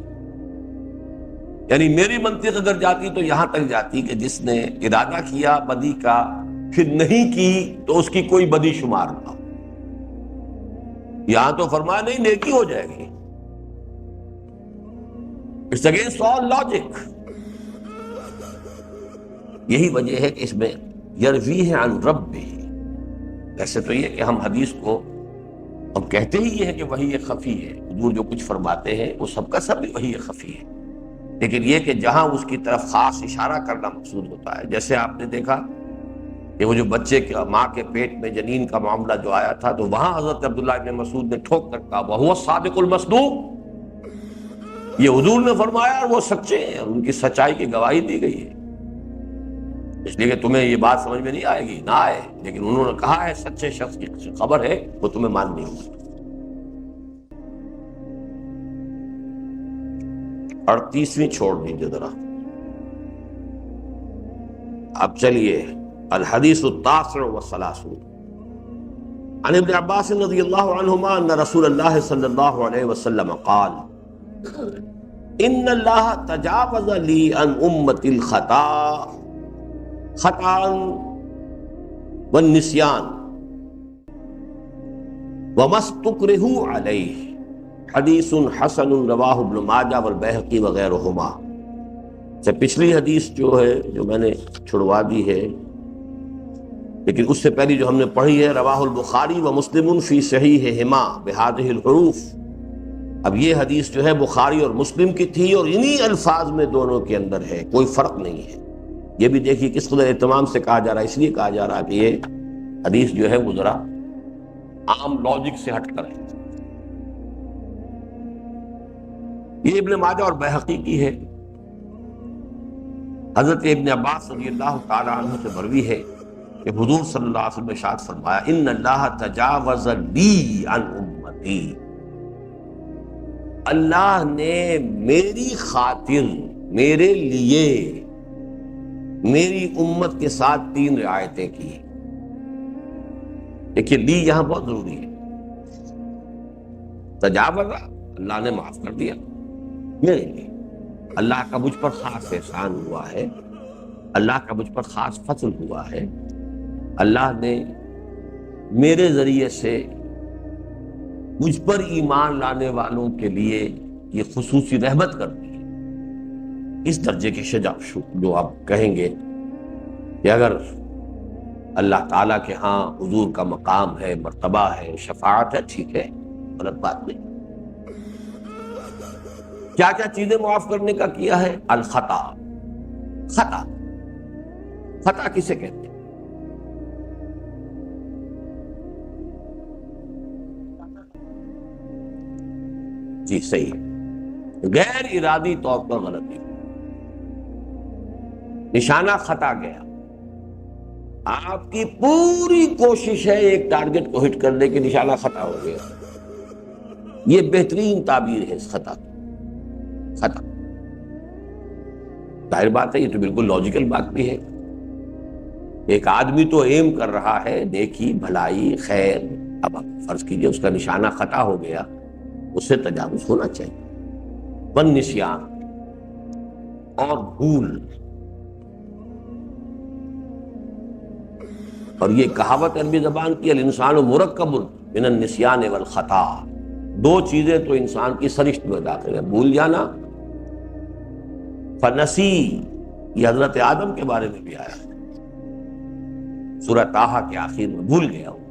یعنی میری منطق اگر جاتی تو یہاں تک جاتی کہ جس نے ارادہ کیا بدی کا پھر نہیں کی تو اس کی کوئی بدی شمار نہ ہو. یہاں تو فرمایا نہیں، نیکی ہو جائے گی. It's against all logic. یہی وجہ ہے کہ اس میں یرویہ عن ربہ. ایسے تو یہ کہ ہم حدیث کو ہم کہتے ہی یہ ہے کہ وحی خفی ہے، حضور جو کچھ فرماتے ہیں وہ سب کا سب وحی خفی ہے، لیکن یہ کہ جہاں اس کی طرف خاص اشارہ کرنا مقصود ہوتا ہے. جیسے آپ نے دیکھا کہ وہ جو بچے کے ماں کے پیٹ میں جنین کا معاملہ جو آیا تھا، تو وہاں حضرت عبداللہ ابن مسعود نے ٹھوک کر کہا وَهُوَ الصَّادِقُ الْمَصْدُوقُ، یہ حضور نے فرمایا اور وہ سچے ہیں، اور ان کی سچائی کی گواہی دی گئی ہے. اس لیے کہ تمہیں یہ بات سمجھ میں نہیں آئے گی، نہ آئے، لیکن انہوں نے کہا ہے سچے شخص کی خبر ہے، وہ تمہیں ماننی ہوگی. 38ویں چھوڑ دیجیے ذرا. اب چلیے الحدیث التاسع والثلاثون، عن ابن عباس رضی اللہ عنہما ان رسول اللہ صلی اللہ علیہ وسلم قال ان اللہ تجاوز لی عن امتی الخطا خطا والنسیان وما استکرہوا علیہ حدیث حسن رواہ ابن ماجہ والبیہقی وغیرہما۔ سے پچھلی حدیث جو ہے جو میں نے چھڑوا دی ہے، لیکن اس سے پہلی جو ہم نے پڑھی ہے رواہ البخاری و مسلم فی صحیحہما بہذہ الحروف، اب یہ حدیث جو ہے بخاری اور مسلم کی تھی اور انہی الفاظ میں دونوں کے اندر ہے، کوئی فرق نہیں ہے۔ یہ بھی دیکھیے کس قدر اہتمام سے کہا جا رہا ہے، اس لیے کہا جا رہا ہے کہ یہ حدیث جو ہے وہ ذرا عام لاجک سے ہٹ کر ہے۔ یہ ابن ماجہ اور بیہقی کی ہے۔ حضرت ابن عباس رضی اللہ تعالی عنہ سے مروی ہے کہ حضور صلی اللہ علیہ وسلم نے ارشاد فرمایا ان اللہ تجاوز لی عن امتی، اللہ نے میری خاطر، میرے لیے، میری امت کے ساتھ 3 رعایتیں کی۔ دیکھیے لی یہاں بہت ضروری ہے۔ تجاوز اللہ نے معاف کر دیا میرے لیے، اللہ کا مجھ پر خاص احسان ہوا ہے، اللہ کا مجھ پر خاص فضل ہوا ہے، اللہ نے میرے ذریعے سے مجھ پر ایمان لانے والوں کے لیے یہ خصوصی رحمت کر دی ہے۔ اس درجے کی شجاع جو آپ کہیں گے کہ اگر اللہ تعالیٰ کے ہاں حضور کا مقام ہے، مرتبہ ہے، شفاعت ہے، ٹھیک ہے، غلط بات نہیں۔ کیا کیا چیزیں معاف کرنے کا کیا ہے؟ الخطا، خطا، خطا کسے کہتے ہیں؟ جی صحیح ہے، غیر ارادی طور پر غلطی، نشانہ خطا گیا، آپ کی پوری کوشش ہے ایک ٹارگٹ کو ہٹ کرنے کی، نشانہ خطا ہو گیا۔ یہ بہترین تعبیر ہے اس خطا کی، خطا۔ ظاہر بات ہے یہ تو بالکل لاجیکل بات بھی ہے، ایک آدمی تو ایم کر رہا ہے نیکی، بھلائی، خیر، اب فرض کیجئے اس کا نشانہ خطا ہو گیا، اس سے تجاوز ہونا چاہیے۔ والنسیان، اور بھول، اور یہ کہاوت عربی زبان کی الانسان مرکب من النسیان والخطا، 2 چیزیں تو انسان کی سرشت میں داخل ہے، بھول جانا، فنسی، یہ حضرت آدم کے بارے میں بھی آیا سورہ طٰہٰ کے آخر میں، بھول گیا ہوں،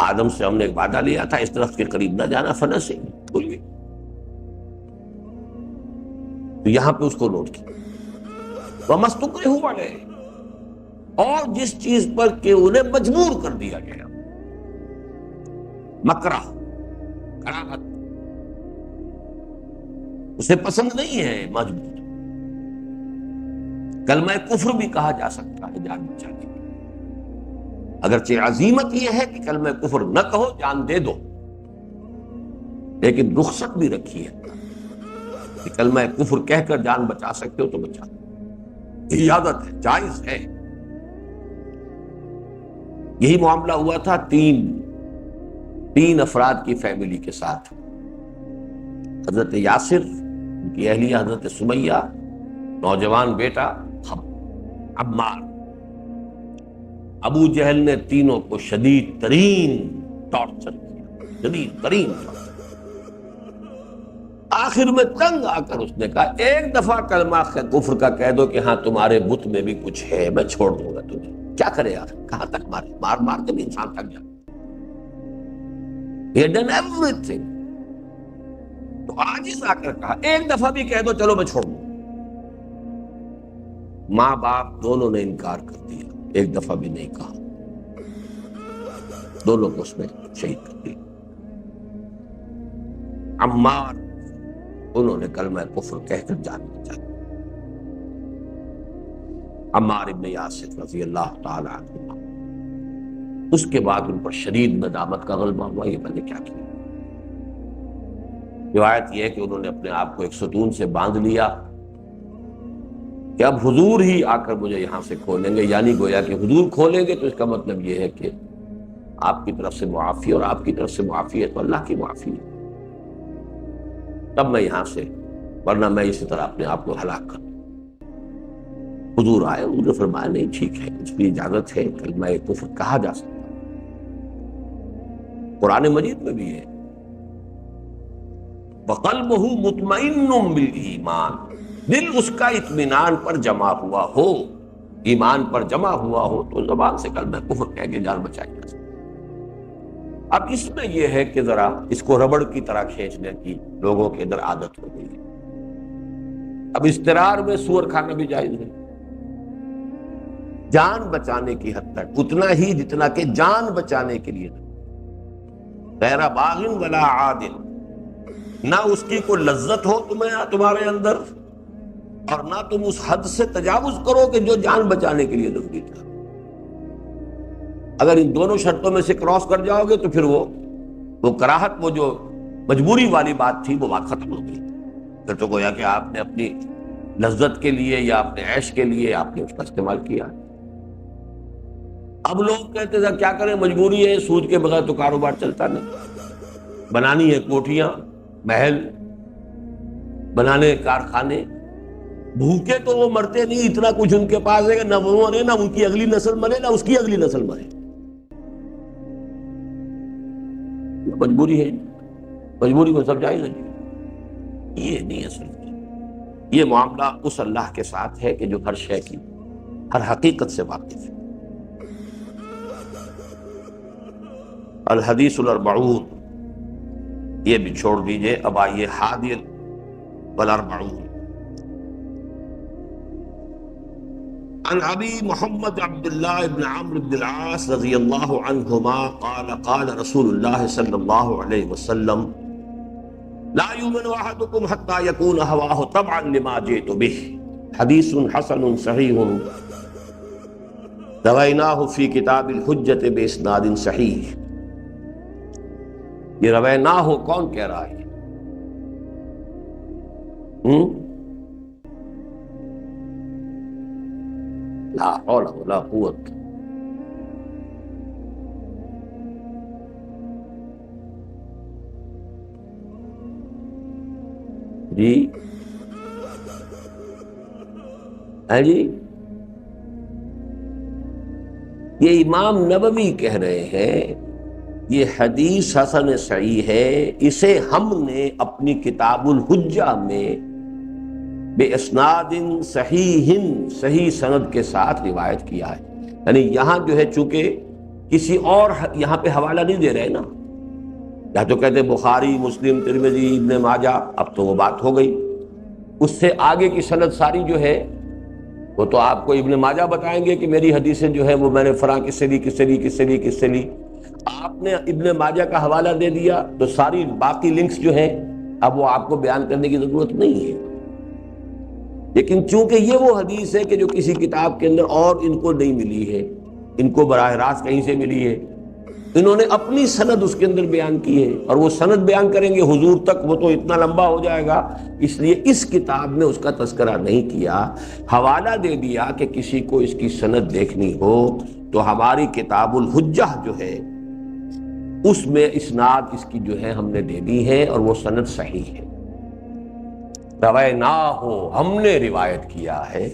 آدم سے ہم نے ایک وعدہ لیا تھا اس درخت کے قریب نہ جانا، فنسی، بھول گئے۔ تو یہاں پہ اس کو نوٹ کیا، وَمَا اسْتُكْرِهُوا عَلَيْهِ، اور جس چیز پر کہ انہیں مجبور کر دیا گیا، مکرہ، کراہت، اسے پسند نہیں ہے مجبور۔ کلمہ کفر بھی کہا جا سکتا ہے جان بچانے کے لیے، اگرچہ عزیمت یہ ہے کہ کلمہ کفر نہ کہو، جان دے دو، لیکن رخصت بھی رکھی ہے کہ کلمہ کفر کہہ کر جان بچا سکتے ہو تو بچا دو، اجازت ہے، جائز ہے۔ یہی معاملہ ہوا تھا تین افراد کی فیملی کے ساتھ، حضرت یاسر، ان کی اہلیہ حضرت سمیہ، نوجوان بیٹا عمار۔ ابو جہل نے تینوں کو شدید ترین ٹارچر کیا، شدید ترین ٹارچر۔ آخر میں تنگ آ کر اس نے کہا ایک دفعہ کلمہ کفر کا کہہ دو کہ ہاں تمہارے بت میں بھی کچھ ہے، میں چھوڑ دوں گا تمہیں۔ کیا کرے یار، کہاں تک مارے، مار مار کے بھی انسان تھک جاتا۔ He had done everything۔ تو عاجز آ کر کہا ایک دفعہ بھی کہہ دو چلو میں چھوڑ دوں۔ ماں باپ دونوں نے انکار کر دیا، ایک دفعہ بھی نہیں کہا، دونوں کو اس میں شہید کر دیا۔ عمار، انہوں نے کلمہ کفر کہہ کر جان بچائی۔ عمار ابن یاسر رضی اللہ تعالی عنہ، اس کے بعد ان پر شدید ندامت کا غلبہ ہوا، یہ میں نے کیا کیا۔ روایت یہ ہے کہ انہوں نے اپنے آپ کو ایک ستون سے باندھ لیا کہ اب حضور ہی آ کر مجھے یہاں سے کھولیں گے، یعنی گویا کہ حضور کھولیں گے تو اس کا مطلب یہ ہے کہ آپ کی طرف سے معافی، اور آپ کی طرف سے معافی ہے تو اللہ کی معافی ہے، تب میں یہاں سے، ورنہ میں اسی طرح اپنے آپ کو ہلاک کر۔ حضور آئے، انہوں نے فرمایا نہیں ٹھیک ہے، اس کی اجازت ہے، کلمہ کفر کہا جا سکتا، قرآن مجید میں بھی ہے وَقَلْبُهُ مُطْمَئِنٌّ بِالْإِيمَانِ، دل اس کا اطمینان پر جمع ہوا ہو، ایمان پر جمع ہوا ہو تو زبان سے کلمہ کفر کہہ کے جان بچائی جا سکتی۔ اب اس میں یہ ہے کہ ذرا اس کو ربڑ کی طرح کھینچنے کی لوگوں کے اندر عادت ہو گئی ہے۔ اب اضطرار میں سور کھانا بھی جائز ہے، جان بچانے کی حد تک، اتنا ہی جتنا کہ جان بچانے کے لیے، غیر باغ ولا عاد، نہ اس کی کوئی لذت ہو تمہارے اندر، اور نہ تم اس حد سے تجاوز کرو کہ جو جان بچانے کے لیے ضروری تھا۔ اگر ان دونوں شرطوں میں سے کراس کر جاؤ گے تو پھر وہ کراہت، وہ جو مجبوری والی بات تھی، وہ بات ختم ہو گئی، پھر تو گویا کہ آپ نے اپنی لذت کے لیے یا اپنے عیش کے لیے آپ نے اس کا استعمال کیا۔ اب لوگ کہتے تھے کیا کریں، مجبوری ہے، سود کے بغیر تو کاروبار چلتا نہیں، بنانی ہے کوٹھیاں، محل بنانے، کارخانے، بھوکے تو وہ مرتے نہیں، اتنا کچھ ان کے پاس ہے کہ نہ وہ مرے، نہ ان کی اگلی نسل مرے، نہ اس کی اگلی نسل مرے۔ مجبوری ہے، مجبوری کو سب جائز ہے، یہ نہیں ہے صرف، یہ معاملہ اس اللہ کے ساتھ ہے کہ جو ہر شے کی، ہر حقیقت سے واقف ہے۔ الحدیث الاربعون یہ بھی چھوڑ دیجئے، اب آئیے حادی والاربعون۔ عن ابی محمد عبداللہ ابن عمرو بن العاص رضی اللہ عنہما قال قال رسول اللہ صلی اللہ علیہ وسلم لا یؤمن احدکم حتی یکون ہواہ تبعا لما جئت بہ، حدیث حسن صحیح رویناہ فی کتاب الحجۃ باسناد صحیح۔ یہ رویناہ ہو کون کہہ رہا ہے؟ لا حول ولا قوت۔ جی جی، یہ امام نبوی کہہ رہے ہیں، یہ حدیث حسن صحیح ہے، اسے ہم نے اپنی کتاب الحجہ میں بے اسناد صحیح، صحیح سند کے ساتھ روایت کیا ہے۔ یعنی یہاں جو ہے چونکہ کسی اور یہاں پہ حوالہ نہیں دے رہے نا، یا تو کہتے بخاری، مسلم، ترمذی، ابن ماجہ، اب تو وہ بات ہو گئی، اس سے آگے کی سند ساری جو ہے وہ تو آپ کو ابن ماجہ بتائیں گے کہ میری حدیثیں جو ہے وہ میں نے فلاں کس سے لی۔ آپ نے ابن ماجہ کا حوالہ دے دیا تو ساری باقی لنکس جو ہیں اب وہ آپ کو بیان کرنے کی ضرورت نہیں ہے۔ لیکن چونکہ یہ وہ حدیث ہے کہ جو کسی کتاب کے اندر اور ان کو نہیں ملی ہے، ان کو براہ راست کہیں سے ملی ہے، انہوں نے اپنی سند اس کے اندر بیان کی ہے، اور وہ سند بیان کریں گے حضور تک، وہ تو اتنا لمبا ہو جائے گا، اس لیے اس کتاب میں اس کا تذکرہ نہیں کیا، حوالہ دے دیا کہ کسی کو اس کی سند دیکھنی ہو تو ہماری کتاب الحجہ جو ہے اس میں اسناد اس کی جو ہے ہم نے دے دی ہے، اور وہ سند صحیح ہے۔ روینا ہو، ہم نے روایت کیا ہے،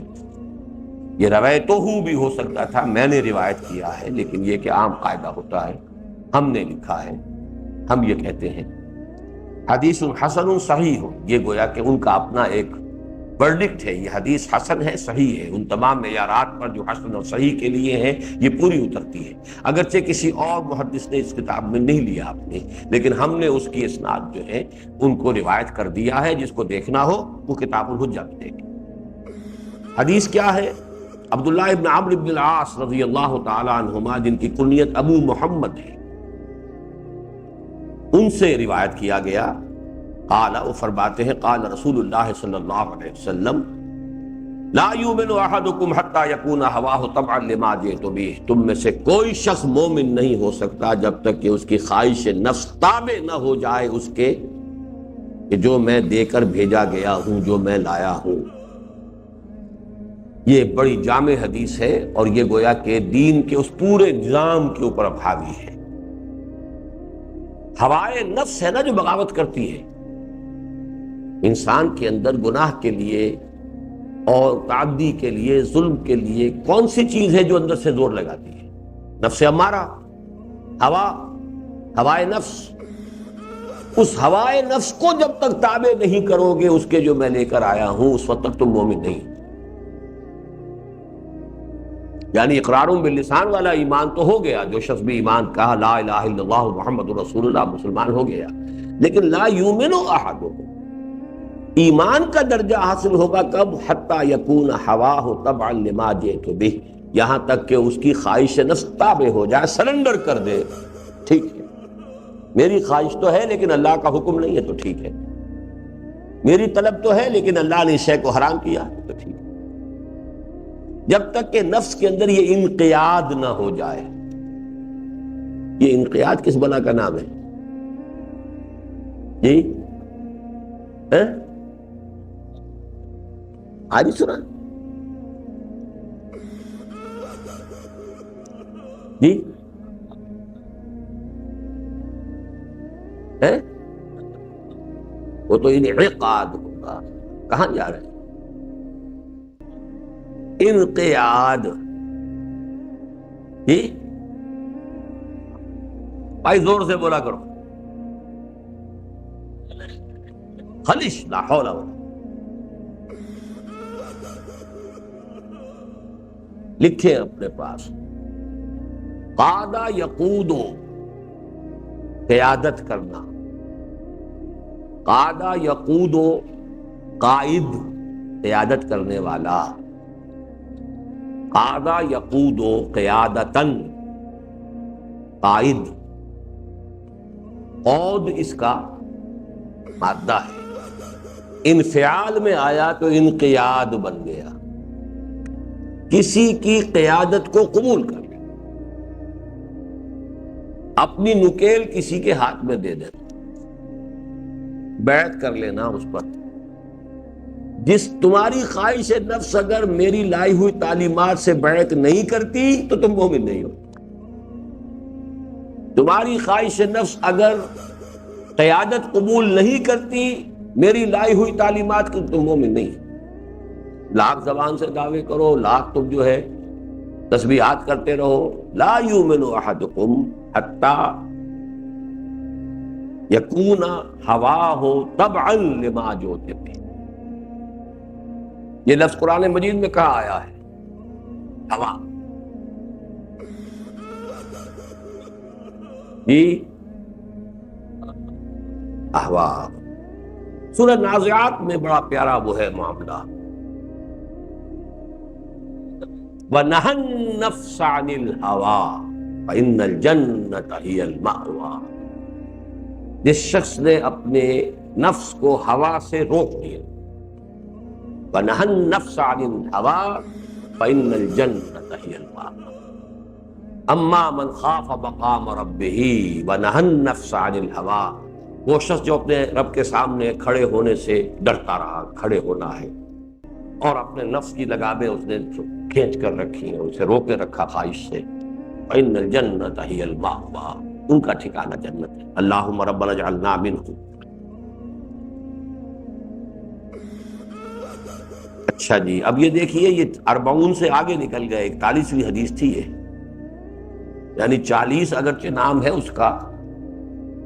یہ روایتو ہو بھی ہو سکتا تھا، میں نے روایت کیا ہے، لیکن یہ کہ عام قاعدہ ہوتا ہے ہم نے لکھا ہے، ہم یہ کہتے ہیں۔ حدیث حسن صحیح ہو، یہ گویا کہ ان کا اپنا ایک ورڈکٹ ہے، یہ حدیث حسن ہے، صحیح ہے، ان تمام معیارات پر جو حسن اور صحیح کے لیے ہیں یہ پوری اترتی ہے، اگرچہ کسی اور محدث نے اس کتاب میں نہیں لیا آپ نے، لیکن ہم نے اس کی اسناد جو ہے ان کو روایت کر دیا ہے، جس کو دیکھنا ہو وہ کتاب الحجہ میں دیکھے۔ حدیث کیا ہے؟ عبداللہ ابن عمرو بن العاص رضی اللہ تعالی عنہما، جن کی کنیت ابو محمد ہے، ان سے روایت کیا گیا، قال، وہ فرماتے ہیں قال رسول اللہ صلی اللہ علیہ وسلم لا یؤمن احدکم حتی یکون ہواہ طبعا لما جئت بہ، تم میں سے کوئی شخص مومن نہیں ہو سکتا جب تک کہ اس کی خواہش نفس تابع نہ ہو جائے اس کے کہ جو میں دے کر بھیجا گیا ہوں، جو میں لایا ہوں۔ یہ بڑی جامع حدیث ہے، اور یہ گویا کہ دین کے اس پورے نظام کے اوپر حاوی ہے۔ ہوائے نفس ہے نا جو بغاوت کرتی ہے انسان کے اندر گناہ کے لیے اور تعدی کے لیے، ظلم کے لیے کون سی چیز ہے جو اندر سے زور لگاتی ہے؟ نفس امارہ، ہوائے نفس۔ اس ہوائے نفس کو جب تک تابع نہیں کرو گے اس کے جو میں لے کر آیا ہوں، اس وقت تک تم مومن نہیں۔ یعنی اقرار باللسان والا ایمان تو ہو گیا، جو شخص بھی ایمان کہا لا الہ الا اللہ محمد رسول اللہ، مسلمان ہو گیا، لیکن لا یؤمن احدکم، ایمان کا درجہ حاصل ہوگا کب؟ حتی یکون ہواہ تبعا لما جئت بہ، یہاں تک کہ اس کی خواہش نفس تابع ہو جائے، سرنڈر کر دے، ٹھیک ہے میری خواہش تو ہے لیکن اللہ کا حکم نہیں ہے تو ٹھیک ہے، میری طلب تو ہے لیکن اللہ نے اس شے کو حرام کیا تو ٹھیک ہے۔ جب تک کہ نفس کے اندر یہ انقیاد نہ ہو جائے۔ یہ انقیاد کس بلا کا نام ہے جی؟ آج ہی سنا جی؟ وہ تو انعقاد ہوگا، کہاں جا رہے ہیں؟ انقیاد جی؟ بھائی زور سے بولا کرو، خلش، لا حول ولا۔ لکھیں اپنے پاس، قادہ یقود، قیادت کرنا، قادہ یقود، قائد، قیادت کرنے والا، قادہ یقود قیادتن، قائد، قود اس کا مادہ ہے، انفعال میں آیا تو انقیاد بن گیا، کسی کی قیادت کو قبول کر لیں، اپنی نکیل کسی کے ہاتھ میں دے دینا، بیعت کر لینا اس پر۔ جس تمہاری خواہش نفس اگر میری لائی ہوئی تعلیمات سے بیعت نہیں کرتی تو تم مومن نہیں ہو، تمہاری خواہش نفس اگر قیادت قبول نہیں کرتی میری لائی ہوئی تعلیمات کی، تم مومن نہیں۔ لاکھ زبان سے دعوے کرو، لاکھ تم جو ہے تسبیحات کرتے رہو، لا یؤمن احدکم حتی یکون ہواہ تبعا لما جئت بہ۔ یہ لفظ قرآن مجید میں کہاں آیا ہے؟ ہوا جی، احوا۔ سورہ نازعات میں بڑا پیارا وہ ہے معاملہ، وَنَهَى النَّفْسَ عَنِ الْهَوَىٰ فَإِنَّ الْجَنَّةَ هِيَ الْمَأْوَىٰ۔ جس شخص نے اپنے نفس کو ہوا سے روک دیا، وَنَهَى النَّفْسَ عَنِ الْهَوَىٰ فَإِنَّ الْجَنَّةَ هِيَ الْمَأْوَىٰ۔ اما من خاف مقام ربہ ونہى النفس عن الہویٰ، وہ شخص جو اپنے رب کے سامنے کھڑے ہونے سے ڈرتا رہا، کھڑے ہونا ہے، اور اپنے نفس کی لگامیں اس نے کھینچ کر رکھی ہیں، اسے روکے رکھا خواہش سے، فإن الجنة هي المأوى، ان کا ٹھکانہ جنت ہے۔ اللہم ربنا اجعلنا منہم۔ اچھا جی، اب یہ دیکھیے، یہ 40 سے آگے نکل گئے، 41ویں حدیث تھی یہ، یعنی 40 اگرچہ نام ہے اس کا،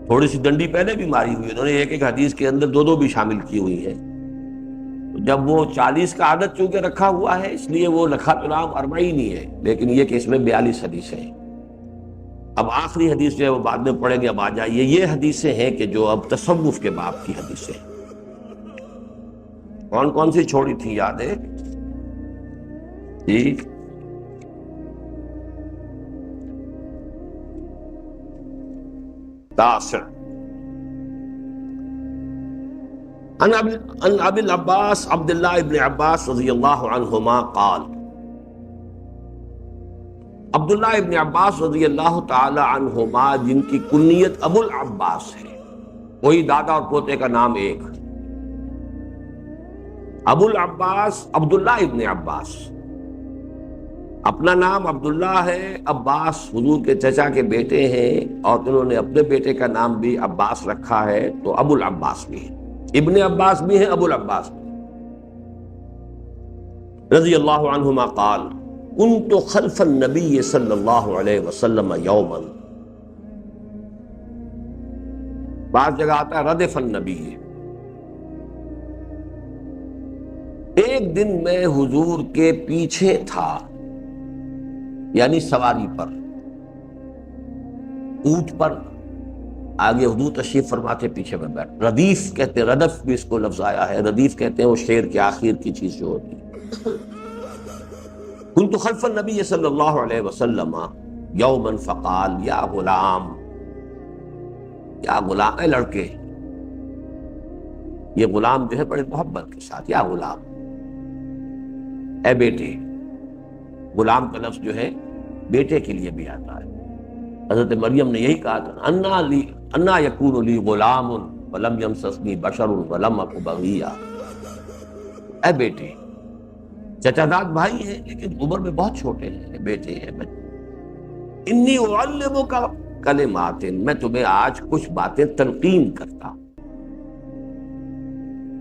تھوڑی سی ڈنڈی پہلے بھی ماری ہوئی، انہوں نے ایک ایک حدیث کے اندر دو دو بھی شامل کی ہوئی ہے۔ جب وہ 40 کا عدد چونکہ رکھا ہوا ہے اس لیے وہ لکھا تو نام 40 ہی ہے، لیکن یہ کہ اس میں 42 حدیثیں ہیں۔ اب آخری حدیث جو ہے وہ بعد میں پڑھیں گے، اب آ جائیے یہ حدیثیں ہیں کہ جو اب تصوف کے باب کی حدیثیں ہیں۔ کون کون سی چھوڑی تھی یاد ہے جی؟ تاسع، عن ابی العباس عبداللہ ابن عباس رضی اللہ عنہما قال، عبداللہ ابن عباس رضی اللہ تعالی عنہما جن کی کنیت ابو العباس ہے، وہی دادا اور پوتے کا نام ایک، ابو العباس عبداللہ ابن عباس، اپنا نام عبداللہ ہے، عباس حضور کے چچا کے بیٹے ہیں، اور انہوں نے اپنے بیٹے کا نام بھی عباس رکھا ہے، تو ابو العباس بھی ہے، ابن عباس بھی ہیں، ابو العباس بھی۔ رضی اللہ عنہما قال کنت خلف النبی صلی اللہ علیہ وسلم یوما، بعض جگہ آتا ہے ردف النبی، ایک دن میں حضور کے پیچھے تھا، یعنی سواری پر، اونٹ پر، آگے حضور تشریف فرماتے پیچھے میں بیٹھ، ردیف کہتے ہیں، ردف بھی اس کو لفظ آیا ہے، ردیف کہتے ہیں وہ شعر کے آخر کی چیز جو ہوتی ہے۔ کنت خلف النبی صلی اللہ علیہ وسلم یوما فقال یا غلام، یا غلام، اے لڑکے، یہ غلام جو ہے بڑے محبت کے ساتھ، یا غلام، اے بیٹے، غلام کا لفظ جو ہے بیٹے کے لیے بھی آتا ہے۔ حضرت مریم نے یہی کہا تھا، انا یکون لی غلام ولم یمسسنی بشر ولم اک بغیا، اے بیٹے، چچا داد بھائی ہیں لیکن عمر میں بہت چھوٹے ہیں، بیٹے ہیں، انی اعلمک کلمات، میں تمہیں آج کچھ باتیں تلقین کرتا ہوں۔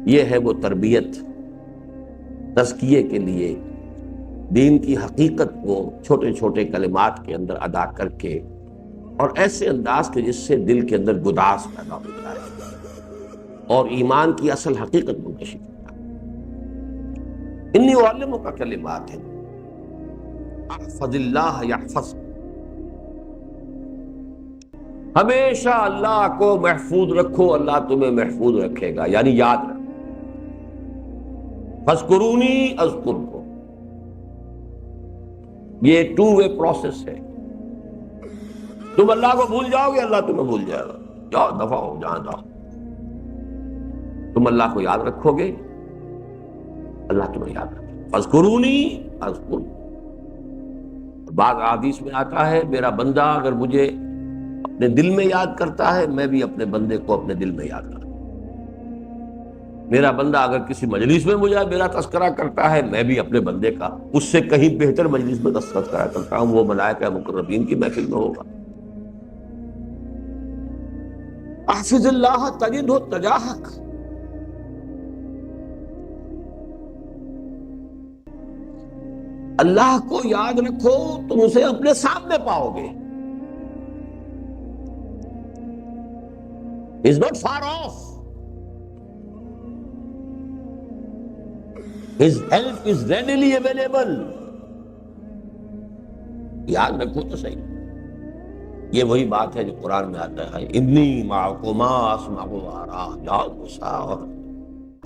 یہ ہے وہ تربیت، تزکیے کے لیے دین کی حقیقت کو چھوٹے چھوٹے کلمات کے اندر ادا کر کے، اور ایسے انداز کے جس سے دل کے اندر گداز پیدا ہو جائے اور ایمان کی اصل حقیقت منتشر ہو جائے۔ انی اعلمک کلمات احفظ اللہ یحفظک، ہمیشہ اللہ کو محفوظ رکھو، اللہ تمہیں محفوظ رکھے گا، یعنی یاد رکھو۔ فاذکرونی اذکرکم، یہ ٹو وے پروسیس ہے، تم اللہ کو بھول جاؤ گے اللہ تمہیں بھول جائے گا، جاؤ دفع ہو جہاں جاؤ، تم اللہ کو یاد رکھو گے اللہ تمہیں یاد رکھے گا۔ فاذکرونی اذکرکم، بعض احادیث میں آتا ہے میرا بندہ اگر مجھے اپنے دل میں یاد کرتا ہے، میں بھی اپنے بندے کو اپنے دل میں یاد کرتا ہوں۔ میرا بندہ اگر کسی مجلس میں مجھے میرا تذکرہ کرتا ہے، میں بھی اپنے بندے کا اس سے کہیں بہتر مجلس میں تذکرہ کرتا ہوں، وہ ملائکہ مقربین کی محفل میں ہوگا۔ احفظ اللہ تجدہ تجاہک، اللہ کو یاد رکھو تم اسے اپنے سامنے پاؤ گے۔ He's not far off. His help is readily available. یاد رکھو تو صحیح، یہ وہی بات ہے جو قرآن میں آتا ہے، انی معکما اسمع و ارا، یا موسیٰ اور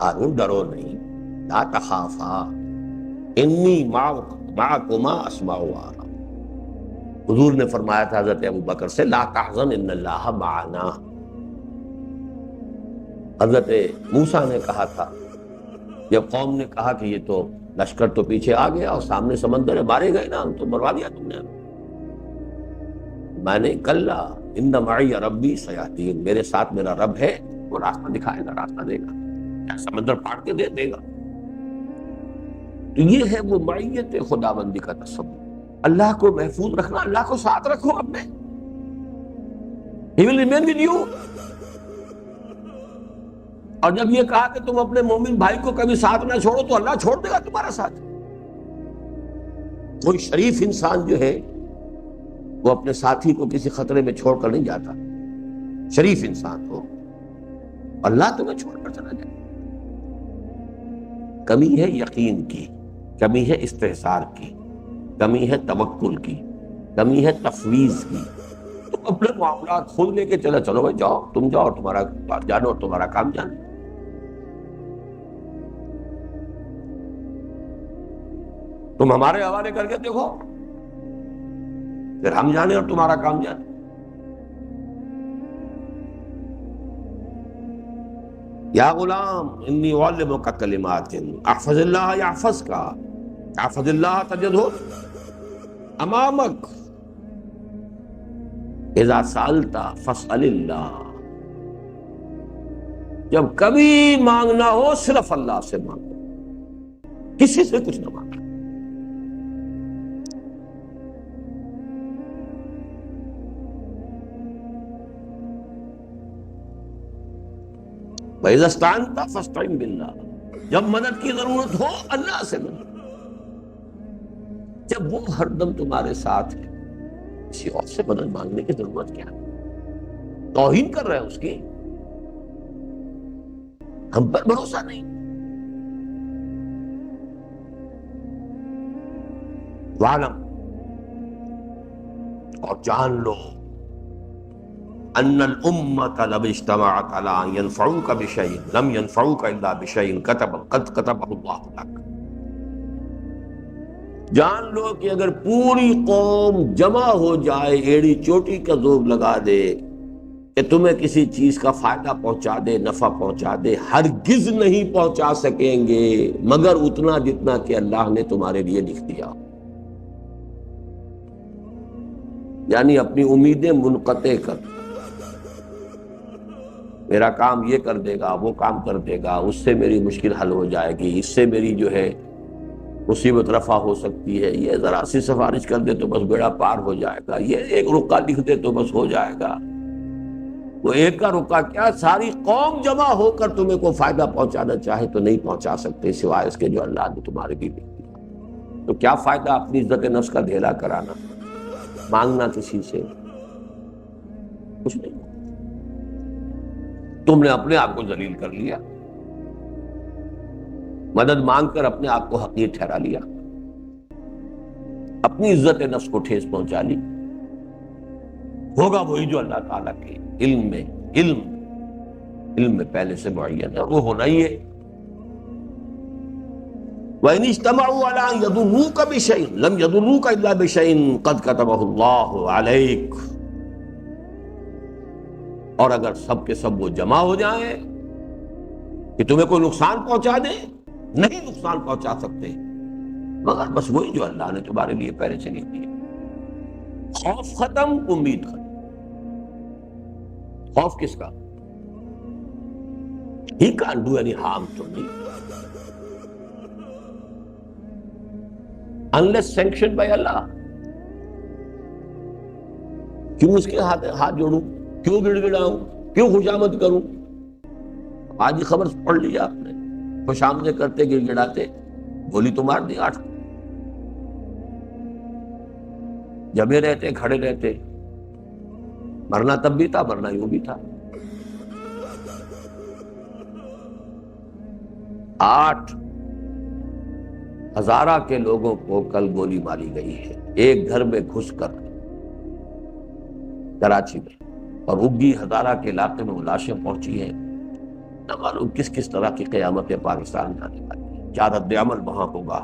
ہارون ڈرو نہیں، لا تخافا انی معکما اسمع و ارا۔ حضور نے فرمایا تھا حضرت ابوبکر سے، لا تحزن ان اللہ معنا۔ حضرت موسیٰ نے کہا تھا جب قوم نے کہا کہ یہ تو لشکر تو پیچھے آ گیا اور سامنے سمندر ہے، مارے گئے نا ہم، تو مروا دیا تم نے۔ میں نے کلا ان معی ربی سیہدین، میرے ساتھ میرا رب ہے، وہ راستہ دکھائے گا، راستہ دے گا، یا سمندر پھاڑ کے دے گا۔ تو یہ ہے وہ معیت خداوندی کا تصور، اللہ کو محفوظ رکھنا، اللہ کو ساتھ رکھو اپنے، He will remain with you۔ اور جب یہ کہا کہ تم اپنے مومن بھائی کو کبھی ساتھ نہ چھوڑو، تو اللہ چھوڑ دے گا تمہارا ساتھ۔ کوئی شریف انسان جو ہے وہ اپنے ساتھی کو کسی خطرے میں چھوڑ کر نہیں جاتا، شریف انسان ہو، اللہ تمہیں چھوڑ کر چلا جائے۔ کمی ہے یقین کی، کمی ہے استحصال کی، کمی ہے توکل کی، کمی ہے تفویض کی۔ تم اپنے معاملات خود لے کے چلو بھائی، جاؤ تم جاؤ، تمہارا بات جانو اور تمہارا کام جانو۔ تم ہمارے حوالے کر کے دیکھو، پھر ہم جانے اور تمہارا کام جانے۔ یا غلام انی اعلمک کلمات احفظ اللہ یحفظک، احفظ اللہ تجدہ امامک، اذا سألت فاسأل اللہ، جب کبھی مانگنا ہو صرف اللہ سے مانگو، کسی سے کچھ نہ مانگو۔ فَإِذَا اسْتَعَنْتَ فَاسْتَعِنْ بِاللَّهِ، جب مدد کی ضرورت ہو اللہ سے مدد، جب وہ ہر دم تمہارے ساتھ ہے کسی اور سے مدد مانگنے کی ضرورت کیا ہے؟ توہین کر رہے ہیں اس کی، ہم پر بھروسہ نہیں۔ وَعْلَمْ، اور جان لو، ان الامة لو اجتمعت على ان ينفعوك بشيء لم ينفعوك الا بشيء قد كتبه الله لك۔ جان لو کہ اگر پوری قوم جمع ہو جائے، ایڑی چوٹی کا زور لگا دے کہ تمہیں کسی چیز کا فائدہ پہنچا دے، نفع پہنچا دے، ہرگز نہیں پہنچا سکیں گے مگر اتنا جتنا کہ اللہ نے تمہارے لیے لکھ دیا۔ یعنی اپنی امیدیں منقطع کر، میرا کام یہ کر دے گا، وہ کام کر دے گا، اس سے میری مشکل حل ہو جائے گی، اس سے میری جو ہے مصیبت رفع ہو سکتی ہے، یہ ذرا سی سفارش کر دے تو بس بیڑا پار ہو جائے گا، یہ ایک رکا لکھ دے تو بس ہو جائے گا۔ وہ ایک کا رکا کیا، ساری قوم جمع ہو کر تمہیں کوئی فائدہ پہنچانا چاہے تو نہیں پہنچا سکتے سوائے اس کے جو اللہ نے تمہارے لیے لکھ دیا۔ تو کیا فائدہ اپنی عزت نفس کا ڈھیلا کرانا، مانگنا کسی سے؟ کچھ نہیں، تم نے اپنے آپ کو ذلیل کر لیا، مدد مانگ کر اپنے آپ کو حقیر ٹھہرا لیا، اپنی عزت نفس کو ٹھیس پہنچا لی۔ ہوگا وہی جو اللہ تعالیٰ کے علم میں پہلے سے معین ہے، وہ ہونا ہی ہے۔ وَإِنِ اجْتَمَعُوا عَلَىٰ أَن يَضُرُّوكَ بِشَيْءٍ لَمْ يَضُرُّوكَ إِلَّا بِشَيْءٍ قَدْ كَتَبَهُ اللَّهُ عَلَيْكَ، اور اگر سب کے سب وہ جمع ہو جائیں کہ تمہیں کوئی نقصان پہنچا دے، نہیں نقصان پہنچا سکتے مگر بس وہی جو اللہ نے تمہارے لیے پہلے سے لکھ دیا۔ خوف ختم، امید ختم۔ خوف کس کا؟ He can't do any harm to me unless sanctioned by Allah۔ کیوں اس کے ہاتھ جوڑوں، کیوں گڑ گڑاؤں، کیوں خوشامد کروں؟ آج ہی خبر پڑھ لیا آپ نے، خوشامدیں کرتے گڑ گڑاتے گولی تو مار دی 8، جمے رہتے کھڑے رہتے، مرنا تب بھی تھا، مرنا یوں بھی تھا۔ 8 ہزارہ کے لوگوں کو کل گولی ماری گئی ہے ایک گھر میں گھس کر کراچی میں، اور اگی ہزارہ کے علاقے میں وہ لاشیں پہنچی ہیں۔ نہ معلوم کس کس طرح کی قیامت پاکستان میں آنے والی ہے، کیا رد عمل وہاں ہوگا۔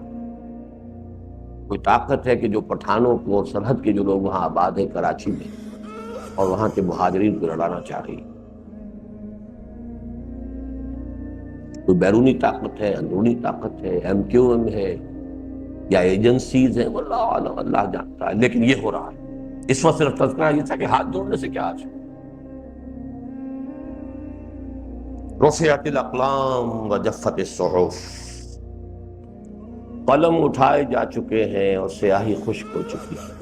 کوئی طاقت ہے کہ جو پٹھانوں کو اور سرحد کے جو لوگ وہاں آباد ہیں کراچی میں اور وہاں کے مہاجرین کو لڑانا چاہ رہی ہے؟ کوئی بیرونی طاقت ہے، اندرونی طاقت ہے، MQM ہے یا ایجنسیز ہیں، واللہ عالم، اللہ جانتا ہے، لیکن یہ ہو رہا ہے۔ اس وقت صرف تذکرہ یہ تھا کہ ہاتھ جوڑنے سے کیا آج؟ رفعت الاقلام وجفت الصحف، قلم اٹھائے جا چکے ہیں اور سیاہی خشک ہو چکی ہے۔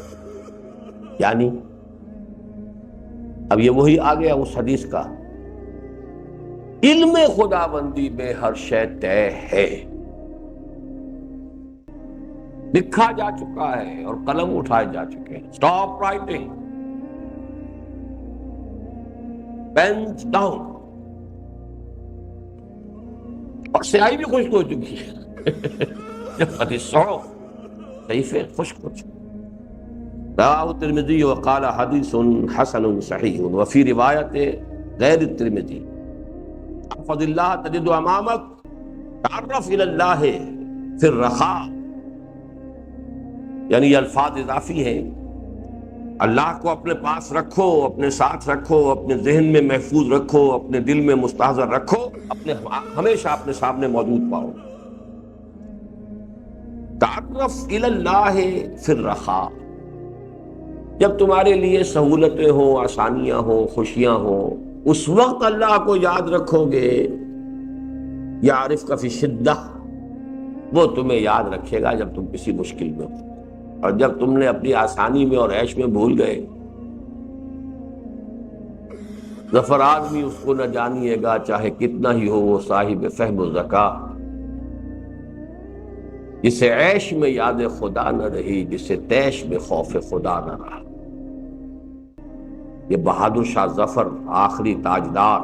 یعنی اب یہ وہی آ گیا اس حدیث کا، علم خداوندی میں ہر شے طے ہے، لکھا جا چکا ہے اور قلم اٹھائے جا چکے ہیں۔ اسٹاپ رائٹنگ، پینز ڈاؤن، اور سیاہی بھی خشک ہو چکی ہے۔ جب الصحف، صحیفے خشک ہو چکے۔ رواه الترمذی وقال حدیث حسن صحیح، وفی روایت غیر الترمذی احفظ اللہ تجد امامک تعرف الی اللہ فی الرخاء، یعنی یہ الفاظ اضافی ہیں، اللہ کو اپنے پاس رکھو، اپنے ساتھ رکھو، اپنے ذہن میں محفوظ رکھو، اپنے دل میں مستحضر رکھو، ہمیشہ اپنے سامنے موجود پاؤ۔ تعرف الی اللہ فی الرخاء، جب تمہارے لیے سہولتیں ہوں، آسانیاں ہوں، خوشیاں ہوں، اس وقت اللہ کو یاد رکھو گے۔ یعرف کا فی شدہ، وہ تمہیں یاد رکھے گا جب تم کسی مشکل میں ہو، اور جب تم نے اپنی آسانی میں اور عیش میں بھول گئے ظفر آدمی اس کو نہ جانیے گا چاہے کتنا ہی ہو وہ صاحب فہم و ذکا، جسے عیش میں یاد خدا نہ رہی، جسے تیش میں خوف خدا نہ رہا۔ یہ بہادر شاہ ظفر آخری تاجدار،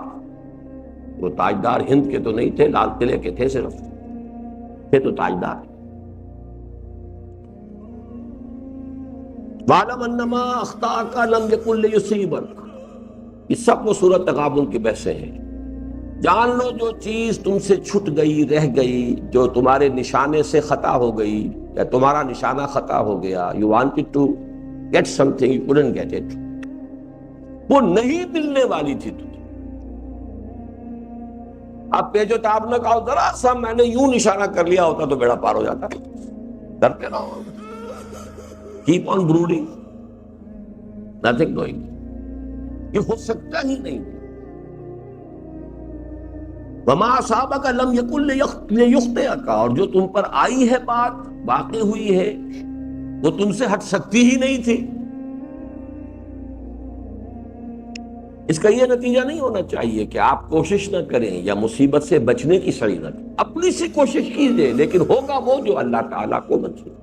وہ تاجدار ہند کے تو نہیں تھے، لال قلعے کے تھے، صرف تھے تو تاجدار۔ وَاعْلَمْ أَنَّمَا أَخْطَأَكَ لَمْ يَكُنْ لِيُصِيبَكَ، یہ سب وہ سورۃ تغابن کی بحثیں ہیں۔ جان لو جو چیز تم سے چھٹ گئی، رہ گئی، جو تمہارے نشانے سے خطا ہو گئی یا تمہارا نشانہ خطا ہو گیا، you wanted to get something, you couldn't get it، وہ نہیں ملنے والی تھی تجھے۔ اب پیچو تاب نہ کہو، ذرا سا میں نے یوں نشانہ کر لیا ہوتا تو بیڑا پار ہو جاتا، ڈرتے رہو، keep on brooding، nothing doing، یہ ہو سکتا ہی نہیں۔ وما اصابک لم یکن لیخطئک، اور جو تم پر آئی ہے بات، واقع ہوئی ہے، وہ تم سے ہٹ سکتی ہی نہیں تھی۔ اس کا یہ نتیجہ نہیں ہونا چاہیے کہ آپ کوشش نہ کریں یا مصیبت سے بچنے کی سعی نہ کریں، اپنی سے کوشش کیجیے، لیکن ہوگا وہ جو اللہ تعالیٰ کو منظور۔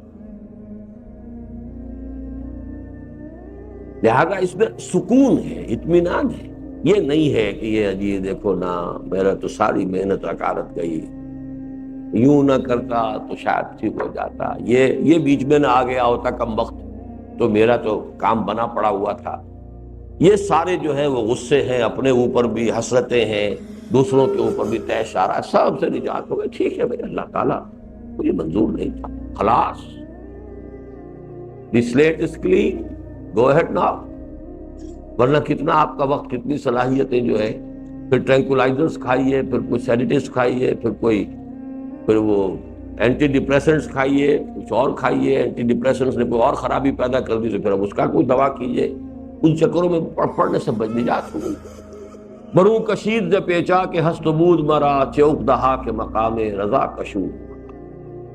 لہذا اس میں سکون ہے، اطمینان ہے، یہ نہیں ہے کہ یہ عجیب دیکھو نا میرا تو ساری محنت رکارت گئی، یوں نہ کرتا تو شاید ٹھیک ہو جاتا، یہ بیچ میں نہ آ گیا ہوتا کم وقت تو میرا تو کام بنا پڑا ہوا تھا۔ یہ سارے جو ہیں وہ غصے ہیں، اپنے اوپر بھی حسرتیں ہیں، دوسروں کے اوپر بھی طیش آ رہا ہے، سب سے نجات ہو گئی۔ ٹھیک ہے بھائی، اللہ تعالیٰ مجھے منظور نہیں تھا، خلاص، the slate is clean, go ahead now. ورنہ کتنا آپ کا وقت، کتنی صلاحیتیں جو ہے، پھر ٹرینکولائزرز کھائیے، پھر کوئی سیڈیٹیوز کھائیے، پھر وہ اینٹی ڈپریسنٹس کھائیے، کچھ اور کھائیے، اینٹی ڈپریسنٹس نے کوئی اور خرابی پیدا کر دی تو پھر اب اس کا کوئی دوا کیجیے، ان چکروں میں پڑنے سے نجات ہو گئی۔ بروں کشید ز پیچا کے ہست بود مرا، چوک دہا کے مقام رضا کشو،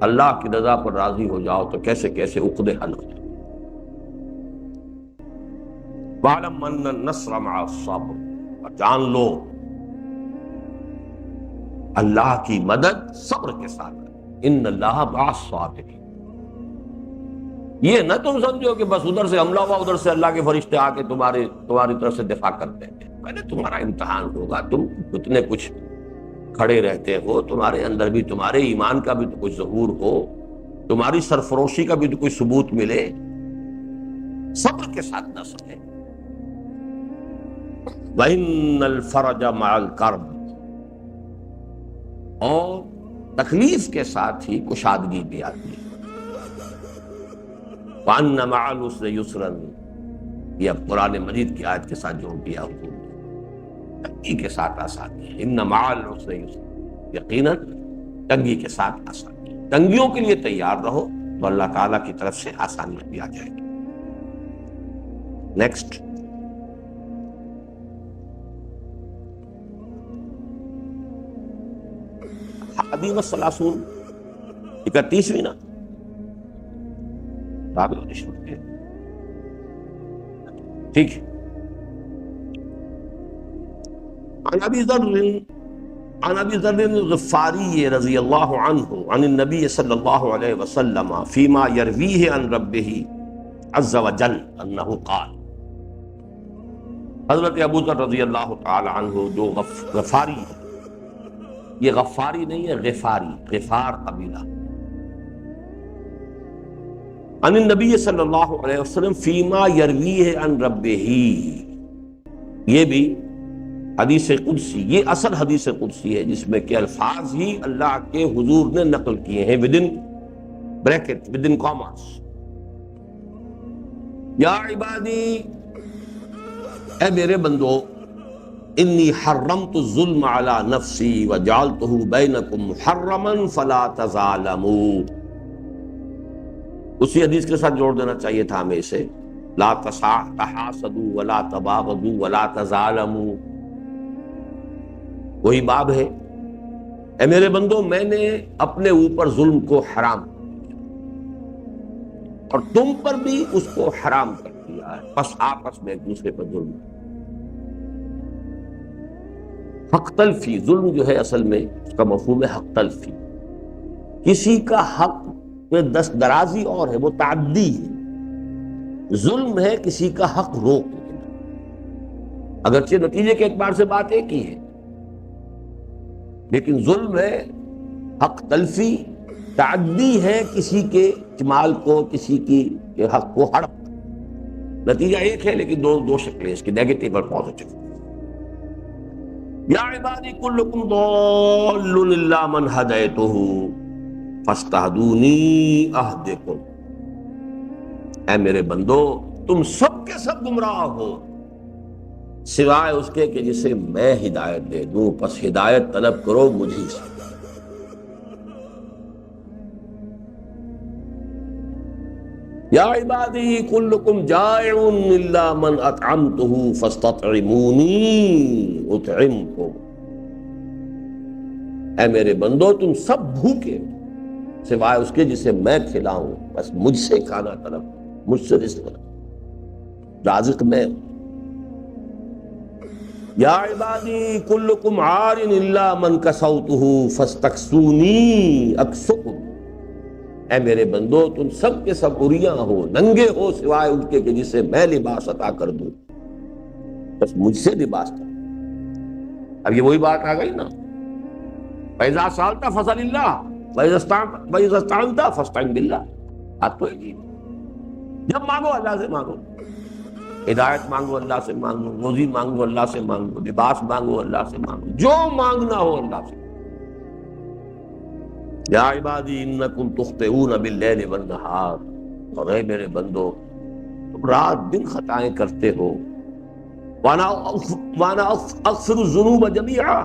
اللہ کی رضا پر راضی ہو جاؤ تو کیسے کیسے عقدے حل ہو جائیں۔ وَاعْلَمْ أَنَّ النَّصْرَ مَعَ الصَّبْرِ، اور جان لو اللہ کی مدد صبر کے ساتھ ہے، ان اللہ مع الصابرین۔ یہ نہ تم سمجھو کہ بس ادھر سے حملہ ہوا، ادھر سے اللہ کے فرشتے آ کے تمہاری طرف سے دفاع کرتے ہیں۔ پہلے تمہارا امتحان ہوگا، تم اتنے کچھ کھڑے رہتے ہو، تمہارے اندر بھی تمہارے ایمان کا بھی تو کچھ ظہور ہو، تمہاری سرفروشی کا بھی تو کوئی ثبوت ملے، صبر کے ساتھ نصر ہے۔ وَإِنَّ الْفَرَجَ مَعَ الْكَرْبِ، اور تکلیف کے ساتھ ہی کشادگی بھی آتی ہے۔ وَأَنَّ مَعَ الْعُسْرِ يُسْرًا، یہ اب قرآن مجید کی آیت کے ساتھ جوڑ دیا حضور نے، تنگی کے ساتھ آسانی ہے۔ اِنَّ مَعَ الْعُسْرِ يُسْرًا، یقیناً تنگی کے ساتھ آسانی ہے۔ تنگیوں کے لیے تیار رہو تو اللہ تعالیٰ کی طرف سے آسانی بھی آ جائے گی۔ نیکسٹ، حدیث والثلاثون، 31ویں نا، ٹھیک ہے۔ عن ابی ذر الغفاری رضی اللہ عنہ عن النبی صلی اللہ علیہ وسلم فیما یرویہ عن ربہ عز وجل انہ قال، حضرت ابو ذر رضی اللہ تعالی عنہ جو غفاری ہے، یہ غفاری نہیں ہے، غفاری، غفار قبیلہ، عن النبی صلی اللہ علیہ وسلم فیما یرویہ عن ربہ، یہ بھی حدیث قدسی، یہ اصل حدیث قدسی ہے جس میں کہ الفاظ ہی اللہ کے حضور نے نقل کیے ہیں ودن بریکٹ، ودن کاماس۔ یا عبادی، اے میرے بندو، انی حرمت الظلم علی نفسی وجعلتہ بینکم محرما فلا تظالموا، اسی حدیث کے ساتھ جوڑ دینا چاہیے تھا ہمیں اسے، لا تحاسدوا ولا تباغضوا ولا تظالموا، وہی باب ہے۔ اے میرے بندو، میں نے اپنے اوپر ظلم کو حرام کر دیا اور تم پر بھی اس کو حرام کر دیا ہے، بس آپس میں ایک دوسرے پر ظلم۔ حق تلفی، ظلم جو ہے اصل میں اس کا مفہوم ہے حق تلفی، کسی کا حق میں دست درازی اور ہے، وہ تعدی ہے۔ ظلم ہے کسی کا حق روک لینا، اگرچہ نتیجے کے اعتبار سے بات ایک ہی ہے، لیکن ظلم ہے حق تلفی، تعدی ہے کسی کے جمال کو، کسی کی کے حق کو ہڑپ۔ نتیجہ ایک ہے لیکن دو شکلیں اس کی، نیگیٹو اور پازیٹو۔ یا عبادی کلکم ضال الا من ہدیتہ فاستہدونی اہدکم، اے میرے بندو تم سب کے سب گمراہ ہو سوائے اس کے کہ جسے میں ہدایت دے دوں، پس ہدایت طلب کرو مجھے سے۔ یا عبادی کلکم جائع الا من اطعمتہ فاستطعمونی اطعمکم، اے میرے بندو تم سب بھوکے سوائے اس کے جسے میں کھلاؤں، بس مجھ سے کھانا طلب، مجھ سے رزق طلب، رازق میں۔ یا عبادی کلکم عار الا من کسوتہ فاستکسونی اکسکم، اے میرے بندو تم سب کے سب عریاں ہو، ننگے ہو سوائے ان کے کہ جسے میں لباس عطا کر دوں، بس مجھ سے لباس طلب۔ اب یہ وہی بات آ گئی نا، فَإِذَا سَأَلْتَ فَاسْأَلِ اللَّهَ وَإِذَا اسْتَعَنْتَ فَاسْتَعِنْ بِاللَّهِ، بات تو ایک ہی ہے۔ جب مانگو اللہ سے مانگو، ہدایت مانگو اللہ سے مانگو، روزی مانگو اللہ سے مانگو، لباس مانگو اللہ سے مانگو، جو مانگنا ہو اللہ سے۔ یا عبادی انکم تخطئون باللیل والنہار، اور اے میرے بندو تم رات دن خطائیں کرتے ہو، وانا اغفر الذنوب جميعا،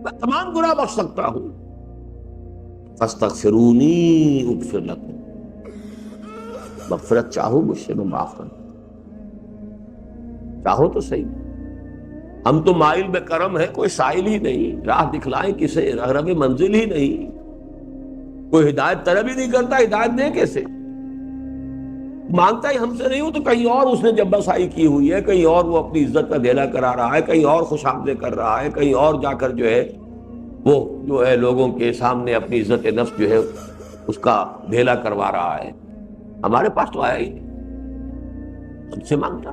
میں تمام گناہ بخش سکتا ہوں، فاستغفرونی اغفر لکم، مغفرت چاہو مجھ سے میں معاف کر دوں، چاہو تو صحیح۔ ہم تو مائل بے کرم ہے، کوئی سائل ہی نہیں، راہ دکھلائیں کسے، رہنم منزل ہی نہیں، کوئی ہدایت طلب ہی نہیں کرتا، ہدایت دے کیسے؟ مانگتا ہی ہم سے نہیں ہو تو کہیں اور اس نے جبرسائی کی ہوئی ہے، کہیں اور وہ اپنی عزت کا دھیلا کرا رہا ہے، کہیں اور خوش آمدید کر رہا ہے، کہیں اور جا کر جو ہے وہ جو ہے لوگوں کے سامنے اپنی عزت نفس جو ہے اس کا دھیلا کروا رہا ہے۔ ہمارے پاس تو آیا ہی نہیں، ہم سے مانگتا۔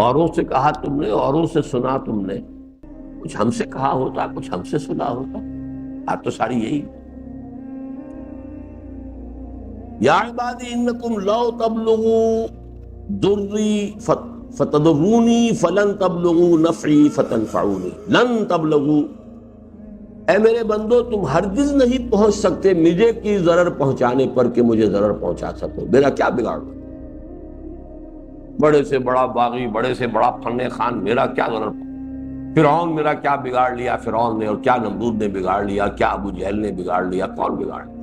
اوروں سے کہا تم نے، اوروں سے سنا تم نے، کچھ ہم سے کہا ہوتا، کچھ ہم سے سنا ہوتا، بات تو ساری یہی۔ یا عبادی انکم لو تبلغوا ضری فتضرونی فلن تبلغوا نفعی فتنفعونی، لن تبلغوا، اے میرے بندو تم ہرگز نہیں پہنچ سکتے مجھے کی ضرر پہنچانے پر کہ مجھے ضرر پہنچا سکو، میرا کیا بگاڑ؟ بڑے سے بڑا باغی، بڑے سے بڑا فن خان، میرا کیا ضرر؟ فرعون میرا کیا بگاڑ لیا فرعون نے، اور کیا نمرود نے بگاڑ لیا، کیا ابو جہل نے بگاڑ لیا، کون بگاڑ لیا؟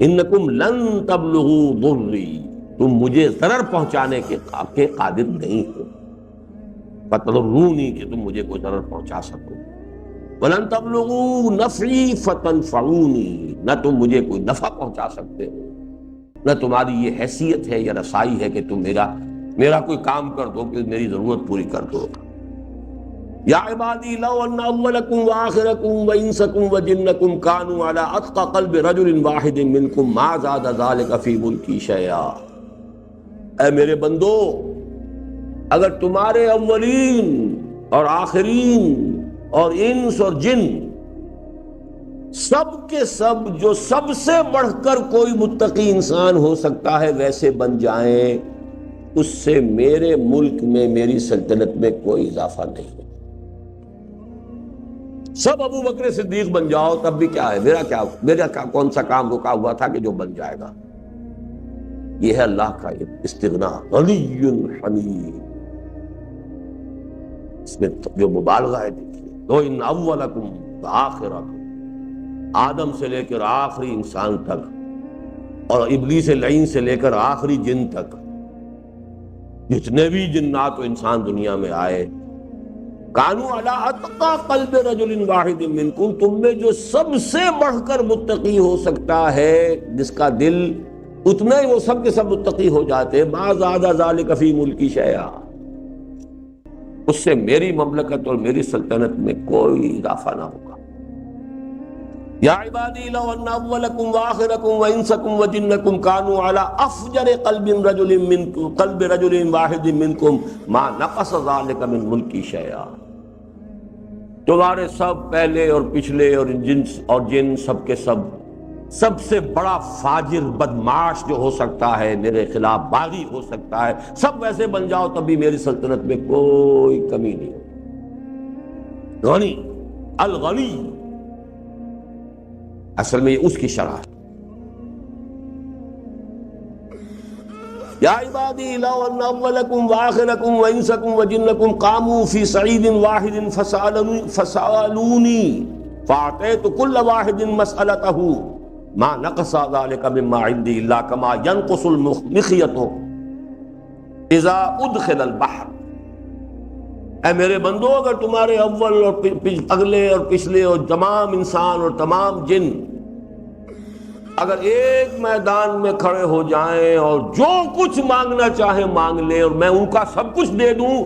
انکم لن تبلغوا ضری، تم مجھے ضرر پہنچانے کے قادر نہیں ہو، فتضرونی کہ تم مجھے کوئی ضرر پہنچا سکو، ولن تبلغوا نفعی فتنفعونی، نہ تم مجھے کوئی نفع پہنچا سکتے ہو، نہ تمہاری یہ حیثیت ہے یا رسائی ہے کہ تم میرا کوئی کام کر دو، کہ میری ضرورت پوری کر دو۔ یا عبادی لو ان اولکم وآخرکم وانسکم وجنکم کانوا علی اتقى قلب رجل واحد منکم ما زاد ذلک فی ملکی شیئا، اے میرے بندو اگر تمہارے اولین اور آخرین اور انس اور جن سب کے سب جو سب سے بڑھ کر کوئی متقی انسان ہو سکتا ہے ویسے بن جائیں، اس سے میرے ملک میں میری سلطنت میں کوئی اضافہ نہیں ہے۔ سب ابو بکر صدیق بن جاؤ تب بھی کیا ہے، میرا کون سا کام رکا ہوا تھا کہ جو بن جائے گا؟ یہ ہے اللہ کا استغنا، غنی حمید، اس میں جو مبالغہ ہے دیکھیے، لو ان اولکم وآخرکم، آدم سے لے کر آخری انسان تک اور ابلیس لعین سے لے کر آخری جن تک، جتنے بھی جنات و انسان دنیا میں آئے، کانوا علی اتقى قلب رجل واحد منکم، تم میں جو سب سے بڑھ کر متقی ہو سکتا ہے، جس کا دل اتنا ہی وہ سب کے سب متقی ہو جاتے، ما زاد ذلک فی ملکی شیئا، اس سے میری مملکت اور میری سلطنت میں کوئی اضافہ نہ ہوگا۔ یا عبادی لو ان اولکم وآخرکم وانسکم وجنکم کانوا علی افجر قلب رجل واحد منکم ما نقص ذلک من ملکی شیئا۔ تمہارے سب پہلے اور پچھلے اور جنس اور جن سب کے سب سے بڑا فاجر بدمعاش جو ہو سکتا ہے، میرے خلاف باغی ہو سکتا ہے، سب ویسے بن جاؤ تب بھی میری سلطنت میں کوئی کمی نہیں ہوگی۔ غنی الغنی اصل میں یہ اس کی شرح ہے۔ یا عبادی لو ان اولکم وآخرکم وانسکم وجنکم قاموا فی صعید واحد فسألونی فاعطیت کل واحد مسألتہ ما نقص ذلک مما عندی الا کما ينقص المخیط اذا ادخل البحر۔ اے میرے بندو، اگر تمہارے اول اور اگلے اور پچھلے اور تمام انسان اور تمام جن اگر ایک میدان میں کھڑے ہو جائیں اور جو کچھ مانگنا چاہیں مانگ لیں اور میں ان کا سب کچھ دے دوں،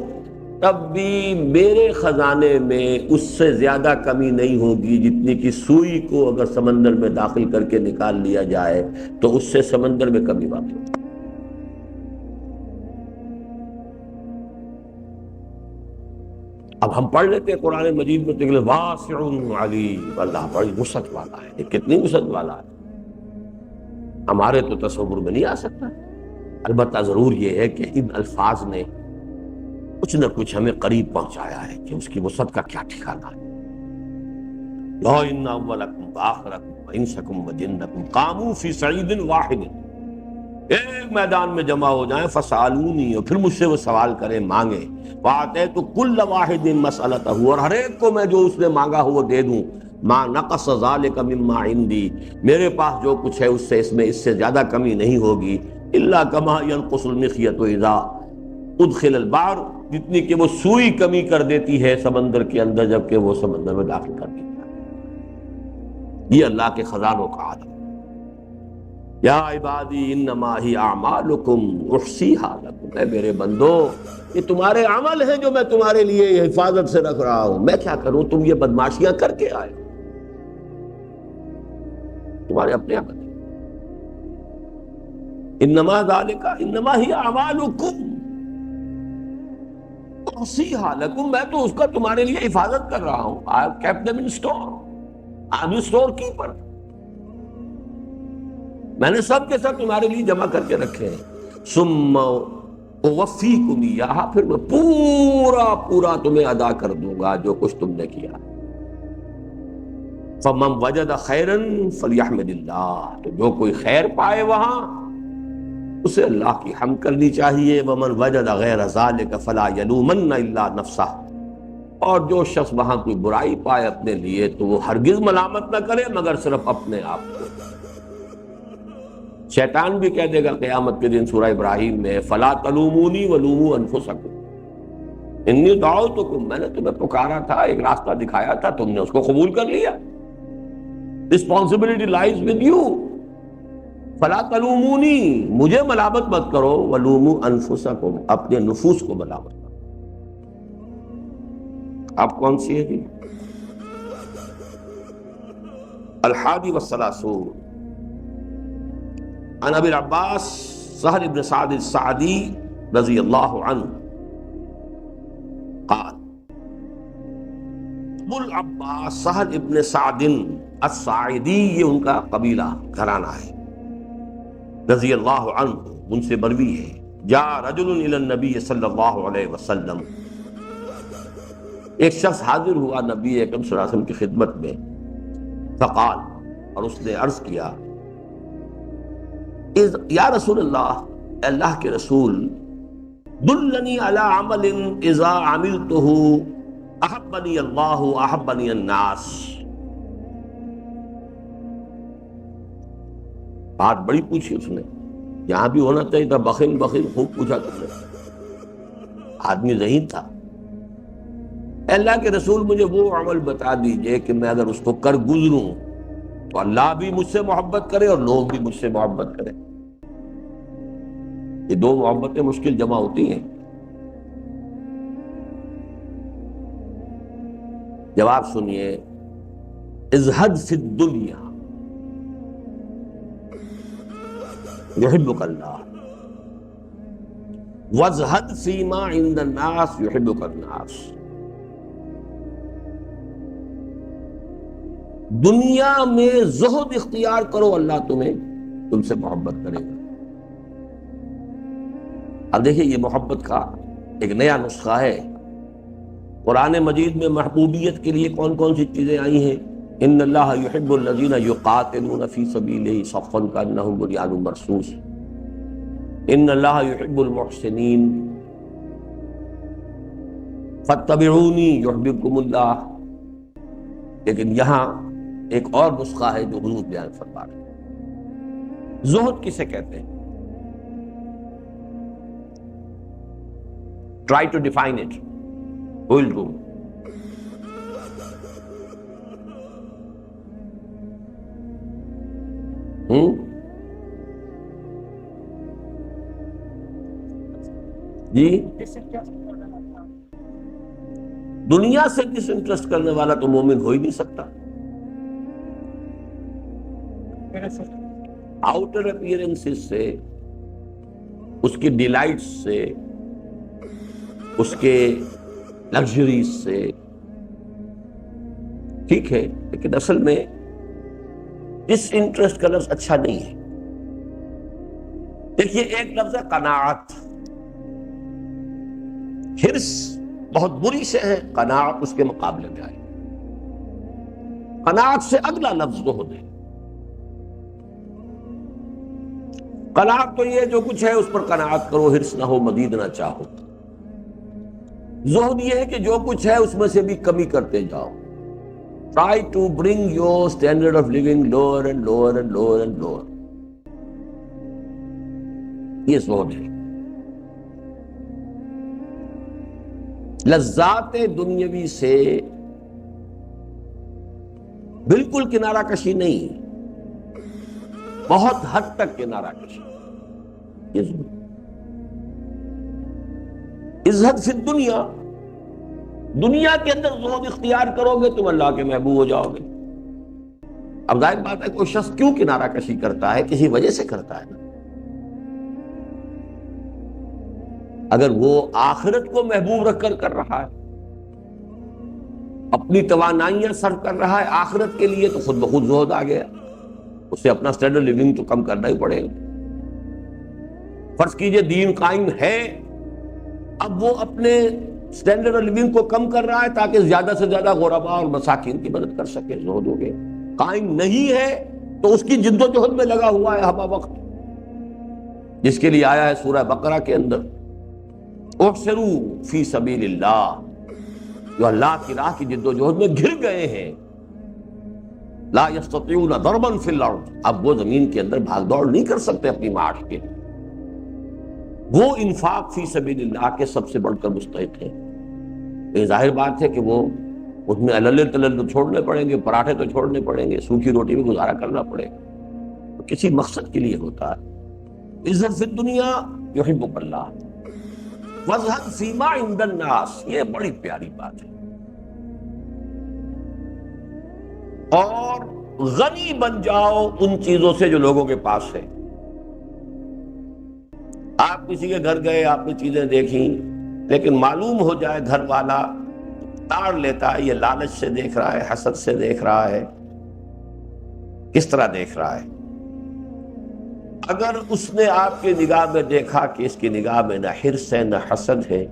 تب بھی میرے خزانے میں اس سے زیادہ کمی نہیں ہوگی جتنی کہ سوئی کو اگر سمندر میں داخل کر کے نکال لیا جائے تو اس سے سمندر میں کمی واقع ہوگی۔ اب ہم پڑھ لیتے ہیں قرآن مجید میں تو واسع علیم، اللہ بڑی وسعت والا ہے۔ یہ کتنی وسعت والا ہے، ہمارے تو تصور میں نہیں آ سکتا۔ البتہ ضرور یہ ہے کہ ان الفاظ نے کچھ نہ کچھ ہمیں قریب پہنچایا ہے کہ اس کی وسعت کا کیا ٹھکانہ ہے۔ لو ان اولکم وآخرکم وانسکم وجنکم قاموا فی صعید واحد، ایک میدان میں جمع ہو جائیں، فسالونی، اور پھر مجھ سے وہ سوال کریں، مانگیں، فاعطیت کل واحد مسألتہ، اور ہر ایک کو میں جو اس نے مانگا ہو وہ دے دوں، ما نقص ذلک مما عندی، میرے پاس جو کچھ ہے اس سے زیادہ کمی نہیں ہوگی، الا کما ينقص المخیط اذا ادخل البحر، جتنی کہ وہ سوئی کمی کر دیتی ہے سمندر کے اندر جبکہ وہ سمندر میں داخل کر دیتا ہے۔ یہ اللہ کے خزانوں کا عالم۔ یا عبادی انما ہی اعمالکم احصیھا لکم، اے میرے بندو یہ تمہارے عمل ہیں جو میں تمہارے لیے حفاظت سے رکھ رہا ہوں، میں کیا کروں، تم یہ بدمعاشیاں کر کے آئے، تمہارے اپنے عمل ہیں۔ انما ذالک انما ہی اعمالکم احصیھا لکم، میں تو اس کا تمہارے لیے حفاظت کر رہا ہوں۔ I have kept them in store. I am your storekeeper. میں نے سب کے سب تمہارے لیے جمع کر کے رکھے ہیں۔ ثم اوفیکم ایہا، پھر میں پورا تمہیں ادا کر دوں گا جو کچھ تم نے کیا۔ فمن وجد خیرا فلیحمد اللہ، تو جو کوئی خیر پائے وہاں اسے اللہ کی حمد کرنی چاہیے۔ ومن وجد غیر ذلک فلا یلومن الا نفسہ، اور جو شخص وہاں کوئی برائی پائے اپنے لیے تو وہ ہرگز ملامت نہ کرے مگر صرف اپنے آپ کو۔ شیطان بھی کہہ دے گا قیامت کے دن سورہ ابراہیم میں، فلا تلومونی ولوموا انفسکم انی دعوتکم، میں نے تمہیں پکارا تھا، ایک راستہ دکھایا تھا، تم نے اس کو قبول کر لیا۔ Responsibility lies with you. فلا تلومونی، مجھے ملامت مت کرو، ولوموا انفسکم، اپنے نفوس کو ملامت کرو۔ آپ کون سی ہے جی؟ الحادی والثلاثون عن ابی العباس سہل بن سعد السعدی رضی اللہ عنہ قال، ابو العباس سہل ابن سعد الساعدی، یہ ان کا قبیلہ گھرانہ ہے، رضی اللہ عنہ، ان سے مروی ہے، جاء رجل الی النبی صلی اللہ علیہ وسلم، ایک شخص حاضر ہوا نبی اکرم صلی اللہ علیہ وسلم کی خدمت میں، فقال، اور اس نے عرض کیا، یا رسول اللہ، اللہ کے رسول، دلنی علی عمل اذا عملتہ احبنی اللہ احبنی الناس۔ بات بڑی پوچھی اس نے، یہاں بھی ہونا چاہیے تھا، بخیل خوب پوچھا تم نے، آدمی ذہین تھا۔ اللہ کے رسول مجھے وہ عمل بتا دیجئے کہ میں اگر اس کو کر گزروں تو اللہ بھی مجھ سے محبت کرے اور لوگ بھی مجھ سے محبت کرے۔ یہ دو محبتیں مشکل جمع ہوتی ہیں۔ جواب سنیے، ازہد فی الدنیا یحبک اللہ وازہد فیما عند الناس یحبک الناس۔ دنیا میں زہد اختیار کرو، اللہ تم سے محبت کرے گا۔ اب دیکھیے یہ محبت کا ایک نیا نسخہ ہے۔ قرآن مجید میں محبوبیت کے لیے کون کون سی چیزیں آئی ہیں؟ ان اللہ یحب الذین یقاتلون فی سبیلہ صفا کانہم بنیان مرصوص، ان اللہ یحب المحسنین، فاتبعونی یحببکم اللہ۔ لیکن یہاں ایک اور نسخہ ہے جو حضور بیان فرما رہے ہیں۔ زہد کسے کہتے ہیں؟ Try to define it. Who will do? جی، دنیا سے ڈس انٹرسٹ کرنے والا تو مومن ہو ہی نہیں سکتا۔ آؤٹر اپیئرنسز سے، اس کی ڈیلائٹس سے، اس کے لگژریز سے، ٹھیک ہے، لیکن اصل میں ڈس انٹرسٹ کا لفظ اچھا نہیں ہے۔ دیکھیے ایک لفظ ہے قناعت، حرص بہت بری سے ہے، قناعت اس کے مقابلے میں آئی۔ قناعت سے اگلا لفظ زہد ہے۔ قناعت تو یہ جو کچھ ہے اس پر قناعت کرو، حرص نہ ہو، مزید نہ چاہو۔ زہد یہ ہے کہ جو کچھ ہے اس میں سے بھی کمی کرتے جاؤ۔ Try to bring your standard of living lower and lower and lower and lower. یہ زہد ہے۔ لذات دنیاوی سے بالکل کنارہ کشی نہیں، بہت حد تک کنارہ کشی۔ یہ زہد۔ ازہد فی الدنیا، دنیا کے اندر زہد اختیار کرو گے تم اللہ کے محبوب ہو جاؤ گے۔ اب ظاہر بات ہے کوئی شخص کیوں کنارہ کشی کرتا ہے؟ کسی وجہ سے کرتا ہے نا۔ اگر وہ آخرت کو محبوب رکھ کر رہا ہے، اپنی توانائیاں صرف کر رہا ہے آخرت کے لیے، تو خود بخود زہد آ گیا، اسے اپنا سٹینڈرڈ لیونگ تو کم کرنا ہی پڑے گا۔ فرض کیجئے دین قائم ہے، اب وہ اپنے سٹینڈرڈ آف لیونگ کو کم کر رہا ہے تاکہ زیادہ سے زیادہ غرباء اور مساکین کی مدد کر سکے، زہد ہو گیا۔ قائم نہیں ہے تو اس کی جد و جہد میں لگا ہوا ہے ہمہ وقت، جس کے لیے آیا ہے سورہ بقرہ کے اندر احسروا فی سبیل اللہ، جو اللہ کی راہ کی جد و جہد میں گر گئے ہیں۔ لا یستطیعون ضربا فی الارض، اب وہ زمین کے اندر بھاگ دوڑ نہیں کر سکتے اپنی معاش کے، وہ انفاق فی سبیل اللہ کے سب سے بڑھ کر مستحق ہیں۔ یہ ظاہر بات ہے کہ وہ اس میں علل تلل تو چھوڑنے پڑیں گے، پراٹھے تو چھوڑنے پڑیں گے، سوکھی روٹی میں گزارا کرنا پڑے گا، تو کسی مقصد کے لیے ہوتا ہے۔ عزت فی الدنیا یحبک اللہ وازہد فیما عند الناس، یہ بڑی پیاری بات ہے۔ اور غنی بن جاؤ ان چیزوں سے جو لوگوں کے پاس ہے۔ آپ کسی کے گھر گئے، آپ نے چیزیں دیکھیں، لیکن معلوم ہو جائے گھر والا تاڑ لیتا ہے، یہ لالچ سے دیکھ رہا ہے، حسد سے دیکھ رہا ہے، کس طرح دیکھ رہا ہے؟ اگر اس نے آپ کی نگاہ میں دیکھا کہ اس کی نگاہ میں نہ حرص ہے، نہ حسد ہے،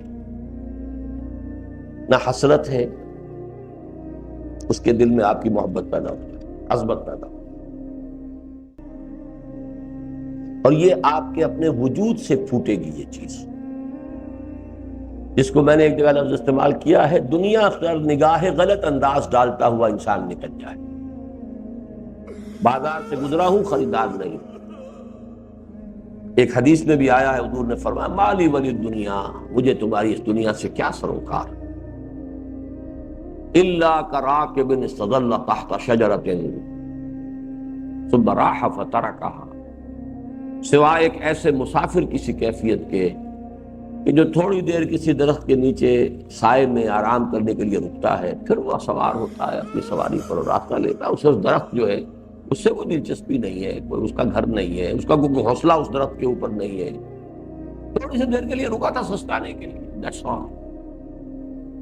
نہ حسرت ہے، اس کے دل میں آپ کی محبت پیدا ہو جائے، عظمت پیدا ہو، اور یہ آپ کے اپنے وجود سے پھوٹے گی یہ چیز، جس کو میں نے ایک جگہ لفظ استعمال کیا ہے، دنیا پر نگاہ غلط انداز ڈالتا ہوا انسان نکل جائے۔ بازار سے گزرا ہوں، خریدار نہیں۔ ایک حدیث میں بھی آیا ہے، حضور نے فرمایا مالی ولی دنیا، مجھے تمہاری اس دنیا سے کیا سروکار، الا کراکب استظل تحت شجرۃ ثم راح فترکها، سوائے ایک ایسے مسافر کسی کیفیت کے کہ جو تھوڑی دیر کسی درخت کے نیچے سائے میں آرام کرنے کے لیے رکتا ہے، پھر وہ سوار ہوتا ہے اپنی سواری پر اور راستہ لیتا ہے. اسے اس درخت جو ہے اس سے کوئی دلچسپی نہیں ہے، کوئی اس کا گھر نہیں ہے، اس کا کوئی حوصلہ اس درخت کے اوپر نہیں ہے. تھوڑی سی دیر کے لیے رکا تھا سستانے کے لیے. That's all.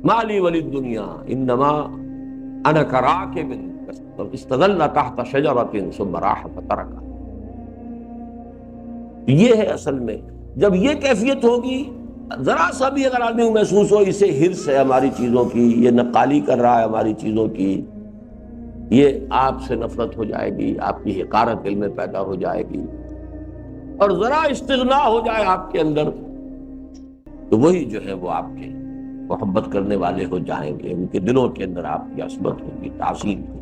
مالی ولی دنیا انما انا کراکب استظل تحت شجرۃ ثم راح فترک. یہ ہے اصل میں جب یہ کیفیت ہوگی، ذرا سا بھی اگر آدمی کو محسوس ہو اسے ہرس ہے ہماری چیزوں کی، یہ نقالی کر رہا ہے ہماری چیزوں کی، یہ آپ سے نفرت ہو جائے گی، آپ کی حقارت دل میں پیدا ہو جائے گی. اور ذرا استغنا ہو جائے آپ کے اندر تو وہی جو ہے وہ آپ کے محبت کرنے والے ہو جائیں گے، ان کے دلوں کے اندر آپ کی عصمت ہوگی، تعظیم ہوگی.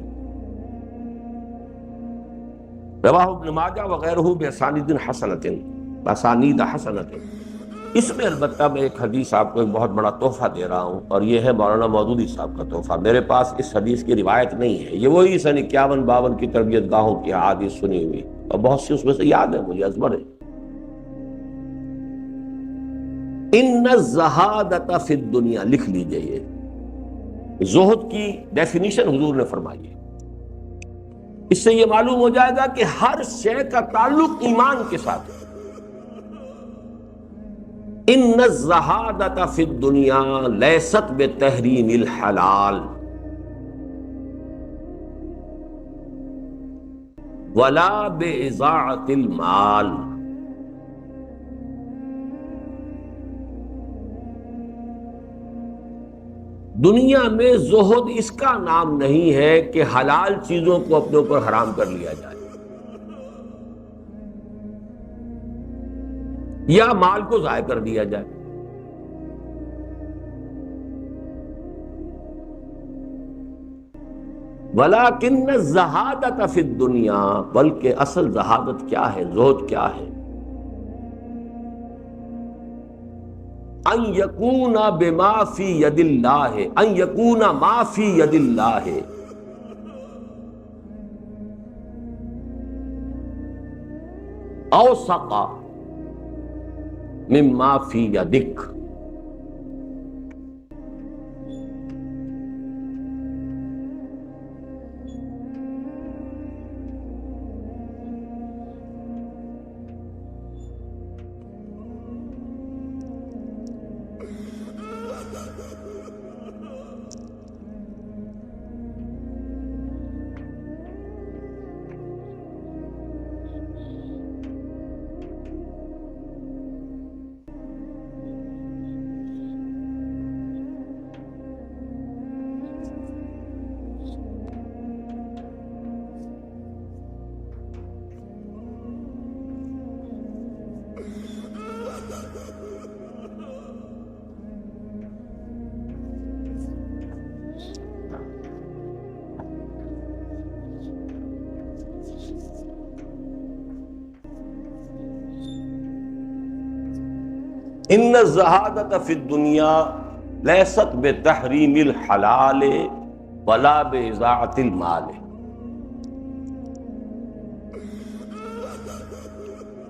رواہ ابن ماجہ وغیرہ باسانید حسنۃ. اس میں البتہ میں ایک حدیث آپ کو ایک بہت بڑا تحفہ دے رہا ہوں، اور یہ ہے مولانا مودودی صاحب کا تحفہ. میرے پاس اس حدیث کی روایت نہیں ہے، یہ وہی سن 51-52 کی تربیت گاہوں کی احادیث سنی ہوئی، اور بہت سی اس میں سے یاد ہے مجھے، ازبر ہے. ان الزہادۃ فی الدنیا، لکھ لیجئے یہ زہد کی ڈیفینیشن حضور نے فرمائی ہے. اس سے یہ معلوم ہو جائے گا کہ ہر شے کا تعلق ایمان کے ساتھ ہے. ان الزہادۃ فی الدنیا لیست بتحریم الحلال ولا باضاعۃ المال. دنیا میں زہد اس کا نام نہیں ہے کہ حلال چیزوں کو اپنے اوپر حرام کر لیا جائے یا مال کو ضائع کر دیا جائے. وَلَكِنَّ الزَّهَادَةَ فِي الدُّنْيَا، بلکہ اصل زہادت کیا ہے، زہد کیا ہے؟ ان یکون بما فی ید اللہ، ان یکون ما فی ید اللہ اوثق مما فی یدک. ان الزہادۃ فی الدنیا لیست بتحریم الحلال ولا باضاعۃ المال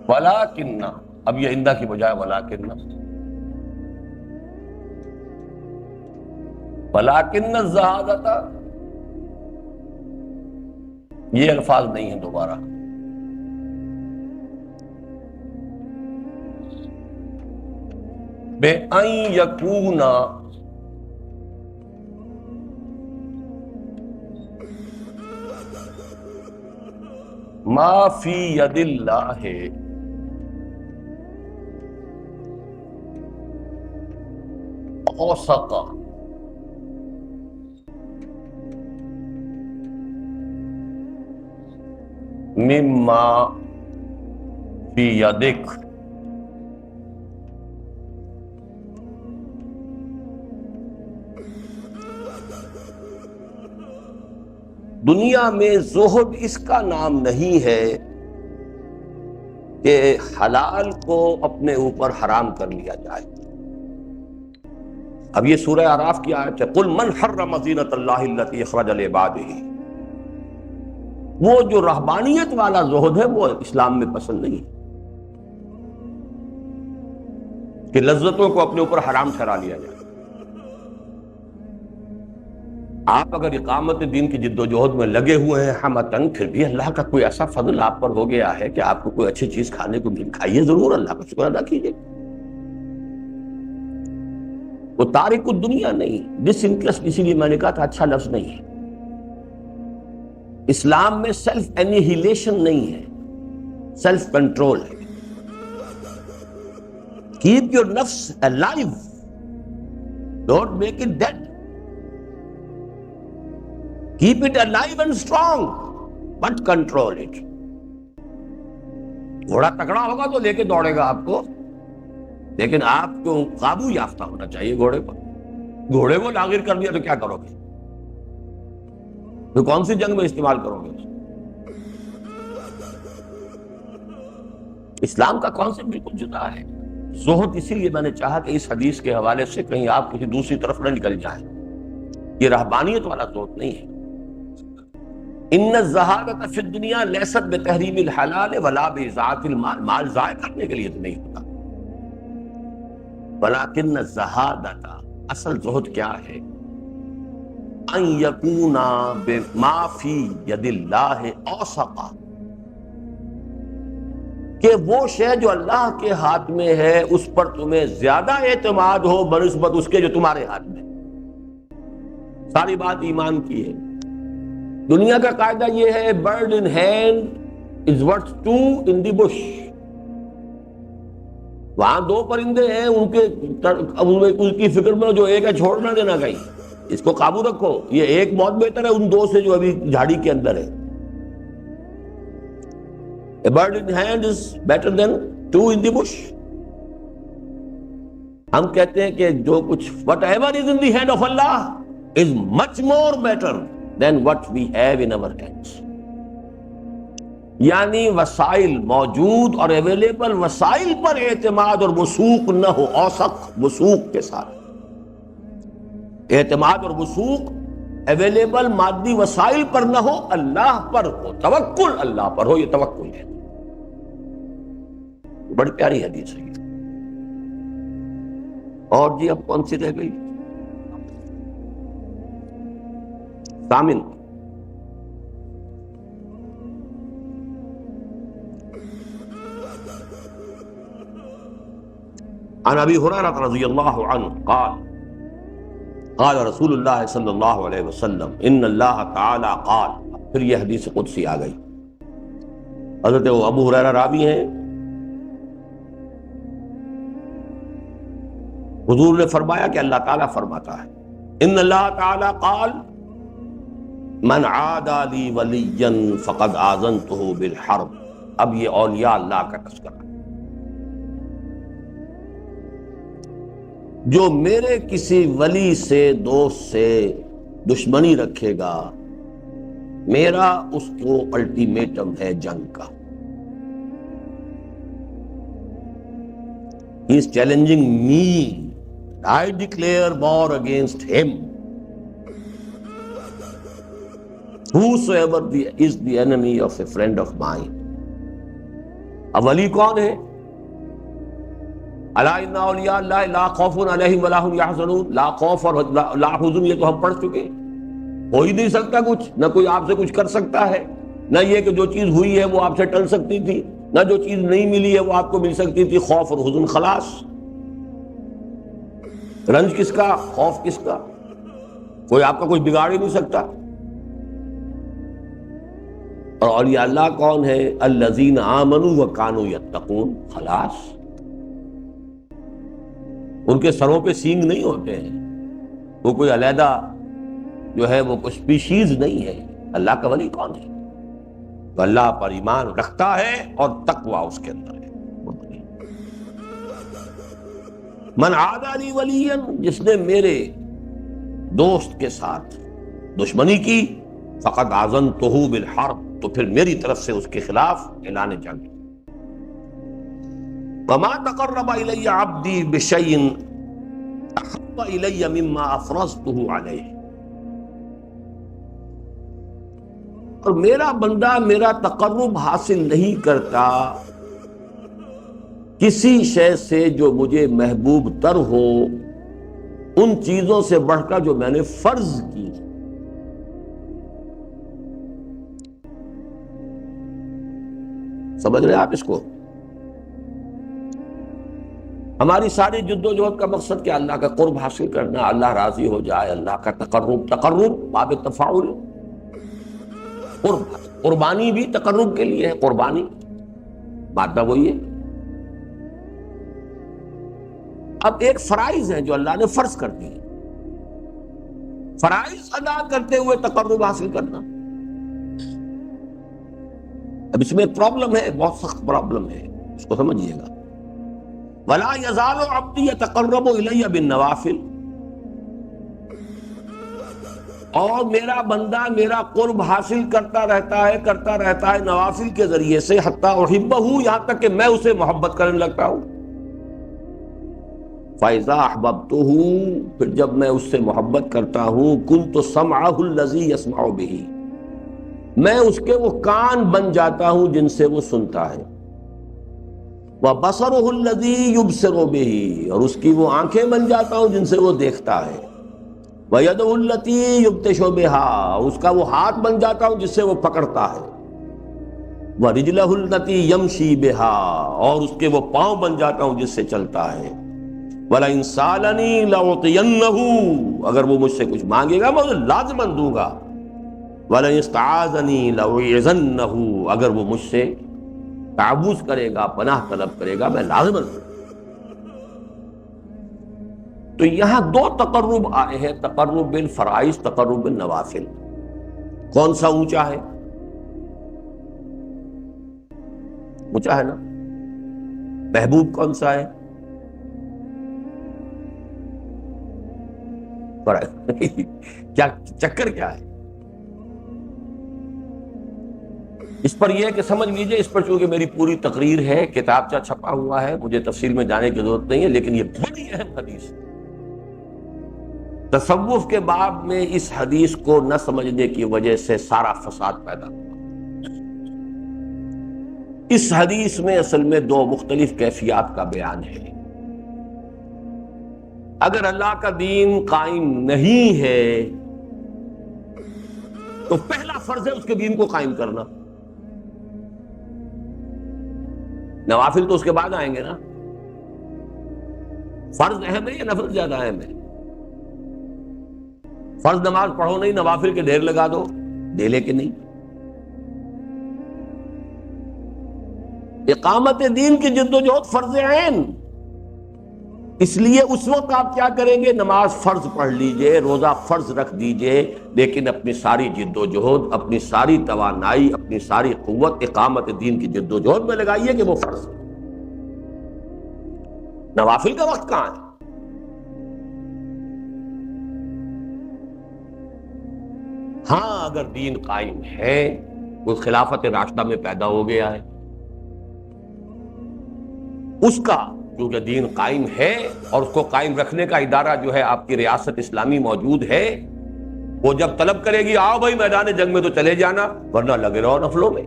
ولکن، اب یہ اندہ کی بجائے ولکن الزہادۃ، یہ الفاظ نہیں ہیں دوبارہ. بِأَن يَكُونَ مَا فِي يَدِ اللَّهِ أَوْثَقَ مِمَّا فِي يَدِكَ. دنیا میں زہد اس کا نام نہیں ہے کہ حلال کو اپنے اوپر حرام کر لیا جائے. اب یہ سورہ اعراف کی آیت ہے، قل من حرم زینۃ اللہ التی اخرج لعبادہ. وہ جو رہبانیت والا زہد ہے وہ اسلام میں پسند نہیں. کہ لذتوں کو اپنے اوپر حرام ٹھہرا لیا جائے۔ آپ اگر اقامت دین کی جد و جہد میں لگے ہوئے ہیں ہمتن، پھر بھی اللہ کا کوئی ایسا فضل آپ پر ہو گیا ہے کہ آپ کو کوئی اچھی چیز کھانے کو مل، کھائیے ضرور، اللہ کا شکر ادا کیجیے۔ وہ تارک الدنیا نہیں، ڈس انٹرسٹ، اسی لیے میں نے کہا تھا اچھا لفظ نہیں ہے۔ اسلام میں سیلف انیہیلیشن نہیں ہے، سیلف کنٹرول ہے۔ کیپ یور نفس alive, don't make it did, keep it alive and strong but control it۔ گھوڑا تکڑا ہوگا تو لے کے دوڑے گا آپ کو، لیکن آپ کو قابو یافتہ ہونا چاہیے گھوڑے پر۔ گھوڑے کو لاغر کر دیا تو کیا کرو گے؟ تو کون سی جنگ میں استعمال کرو گے؟ اسلام کا کانسیپٹ بالکل جدا ہے۔ زہد اسی لیے میں نے چاہا کہ اس حدیث کے حوالے سے کہیں آپ کسی دوسری طرف نہ نکل جائیں، یہ رہبانیت والا زہد نہیں ہے۔ ان الزہادۃ فی الدنیا لیست بتحریم الحلال ولا باضاعۃ المال، مال ضائع کرنے کے لیے تو نہیں ہوتا، ولکن الزہادۃ، اصل زہد کیا ہے؟ ان یکون بما فی ید اللہ اوثق، کہ وہ شے جو اللہ کے ہاتھ میں ہے اس پر تمہیں زیادہ اعتماد ہو بنسبت اس کے جو تمہارے ہاتھ میں۔ ساری بات ایمان کی ہے۔ دنیا کا قاعدہ یہ ہے، bird in hand is worth to in the Bush. وہاں دو پرندے ہیں، ان کی فکر میں جو ایک ہے چھوڑ نہ دینا کہیں، اس کو قابو رکھو، یہ ایک بہت بہتر ہے ان دو سے جو ابھی جھاڑی کے اندر ہے۔ A bird in hand is better than two in the bush۔ ہم کہتے ہیں کہ جو کچھ whatever is in the hand of Allah is much more better than what we have in our hands۔ یعنی وسائل موجود اور اویلیبل وسائل پر اعتماد اور وثوق نہ ہو، اوثق وثوق کے ساتھ اعتماد اور وثوق اویلیبل مادی وسائل پر نہ ہو، اللہ پر ہو، توکل اللہ پر ہو، یہ توکل ہے۔ بڑی پیاری حدیث ہے۔ اور جی اب کون سی رہ گئی؟ ثامن، عن ابی ہریرہ رضی اللہ عنہ قال قال رسول اللہ صلی اللہ علیہ وسلم ان اللہ تعالی قال۔ پھر یہ حدیث قدسی آ گئی۔ حضرت ابو ہریرہ راوی ہیں، حضور نے فرمایا کہ اللہ تعالیٰ فرماتا ہے، ان اللہ تعالیٰ قال من عادى لی ولیا فقد آذنتہ بالحرب۔ اب یہ اولیاء اللہ کا تذکرہ، جو میرے کسی ولی سے دوست سے دشمنی رکھے گا، میرا اس کو الٹیمیٹم ہے جنگ کا۔ He is challenging me، I declare war against him۔ Whosoever is the enemy of a friend of mine۔ اب ولی کون ہے؟ الا ان اولیاء اللہ لا خوف علیہم ولا هم يحزنون۔ لا خوف اور لا حزن یہ تو ہم پڑھ چکے۔ ہو ہی نہیں سکتا کچھ، نہ کوئی آپ سے کچھ کر سکتا ہے، نہ یہ کہ جو چیز ہوئی ہے وہ آپ سے ٹل سکتی تھی، نہ جو چیز نہیں ملی ہے وہ آپ کو مل سکتی تھی۔ خوف اور حزن خلاص۔ رنج کس کا؟ خوف کس کا؟ کوئی آپ کا کچھ بگاڑ ہی نہیں سکتا۔ اور اولیاء اللہ کون ہے؟ الذین آمنوا وکانوا یتقون۔ خلاص، ان کے سروں پہ سینگ نہیں ہوتے ہیں، وہ کوئی علیحدہ جو ہے وہ کوئی اسپیشیز نہیں ہے۔ اللہ کا ولی کون ہے؟ تو اللہ پر ایمان رکھتا ہے اور تقوی اس کے اندر ہے۔ من عادى لی ولیا، جس نے میرے دوست کے ساتھ دشمنی کی، فقد آذنتہ بالحرب، تو پھر میری طرف سے اس کے خلاف اعلان جنگ۔ وما تقرب الی عبدی بشیء احب الی مما افرضتہ علیہ۔ اور میرا بندہ میرا تقرب حاصل نہیں کرتا کسی شے سے جو مجھے محبوب تر ہو ان چیزوں سے بڑھ کر جو میں نے فرض کی. سمجھ رہے ہیں آپ اس کو؟ ہماری ساری جد و جہد کا مقصد کیا؟ اللہ کا قرب حاصل کرنا، اللہ راضی ہو جائے، اللہ کا تقرب باب تفاعل، قربانی بھی تقرب کے لیے ہے. قربانی مادہ وہی ہے. اب ایک فرائض ہیں جو اللہ نے فرض کر دی، فرائض ادا کرتے ہوئے تقرب حاصل کرنا. اب اس میں ایک پرابلم ہے، بہت سخت پرابلم ہے، اس کو سمجھیے گا. وَلَا يَزَالُ عَبْدِي يَتَقَرَّبُ إِلَيَّ بِالنَّوَافِلِ، اور میرا بندہ میرا قرب حاصل کرتا رہتا ہے نوافل کے ذریعے سے، حتیٰ أُحِبَّهُ، یہاں تک کہ میں اسے محبت کرنے لگتا ہوں. فَإِذَا أَحْبَبْتُهُ، پھر جب میں اس سے محبت کرتا ہوں، كُنْتُ سَمْعَهُ الَّذِي يَسْمَعُ بِهِ، میں اس کے وہ کان بن جاتا ہوں جن سے وہ سنتا ہے. وَبَصَرُهُ الَّذِي يُبْصِرُ بِهِ، اور اس کی وہ آنکھیں بن جاتا ہوں جن سے وہ دیکھتا ہے. وَيَدُهُ الَّتِي يُبْطِشُ بِهَا، اس کا وہ ہاتھ بن جاتا ہوں جس سے وہ پکڑتا ہے. وَرِجْلَهُ الَّتِي يَمْشِي بِهَا، اور اس کے وہ پاؤں بن جاتا ہوں جس سے چلتا ہے. وَلَئِن سَأَلَنِي لَأُعْطِيَنَّهُ، اگر وہ مجھ سے کچھ مانگے گا میں اسے لازماً دوں گا. وَلَئِن اسْتَعَاذَنِي لَأُعِيذَنَّهُ، اگر وہ مجھ سے تعوذ کرے گا، پناہ طلب کرے گا، میں لازماً دوں گا. تو یہاں دو تقرب آئے ہیں، تقرب بالفرائض، تقرب بالنوافل. کون سا اونچا ہے؟ اونچا ہے نا. محبوب کون سا ہے؟ کیا چکر کیا ہے اس پر؟ یہ کہ سمجھ لیجئے، اس پر چونکہ میری پوری تقریر ہے، کتابچہ چھپا ہوا ہے، مجھے تفصیل میں جانے کی ضرورت نہیں ہے، لیکن یہ بڑی اہم حدیث ہے. تصوف کے باب میں اس حدیث کو نہ سمجھنے کی وجہ سے سارا فساد پیدا ہوا. اس حدیث میں اصل میں دو مختلف کیفیات کا بیان ہے. اگر اللہ کا دین قائم نہیں ہے تو پہلا فرض ہے اس کے دین کو قائم کرنا. نوافل تو اس کے بعد آئیں گے نا. فرض اہم ہے یا نفل زیادہ اہم ہے؟ فرض نماز پڑھو نہیں، نوافل کے ڈھیر لگا دو، دے لے کہ نہیں. اقامت دین کی جد و جہد فرض عین. اس لیے اس وقت آپ کیا کریں گے؟ نماز فرض پڑھ لیجئے، روزہ فرض رکھ دیجئے، لیکن اپنی ساری جد و جہد، اپنی ساری توانائی، اپنی ساری قوت اقامت دین کی جد و جہد میں لگائیے کہ وہ فرض ہے. نوافل کا وقت کہاں ہے؟ ہاں اگر دین قائم ہے، وہ خلافت راشدہ میں پیدا ہو گیا ہے، اس کا کیونکہ دین قائم ہے اور اس کو قائم رکھنے کا ادارہ جو ہے آپ کی ریاست اسلامی موجود ہے، وہ جب طلب کرے گی آؤ بھائی میدان جنگ میں تو چلے جانا، ورنہ لگے رہو نفلوں میں،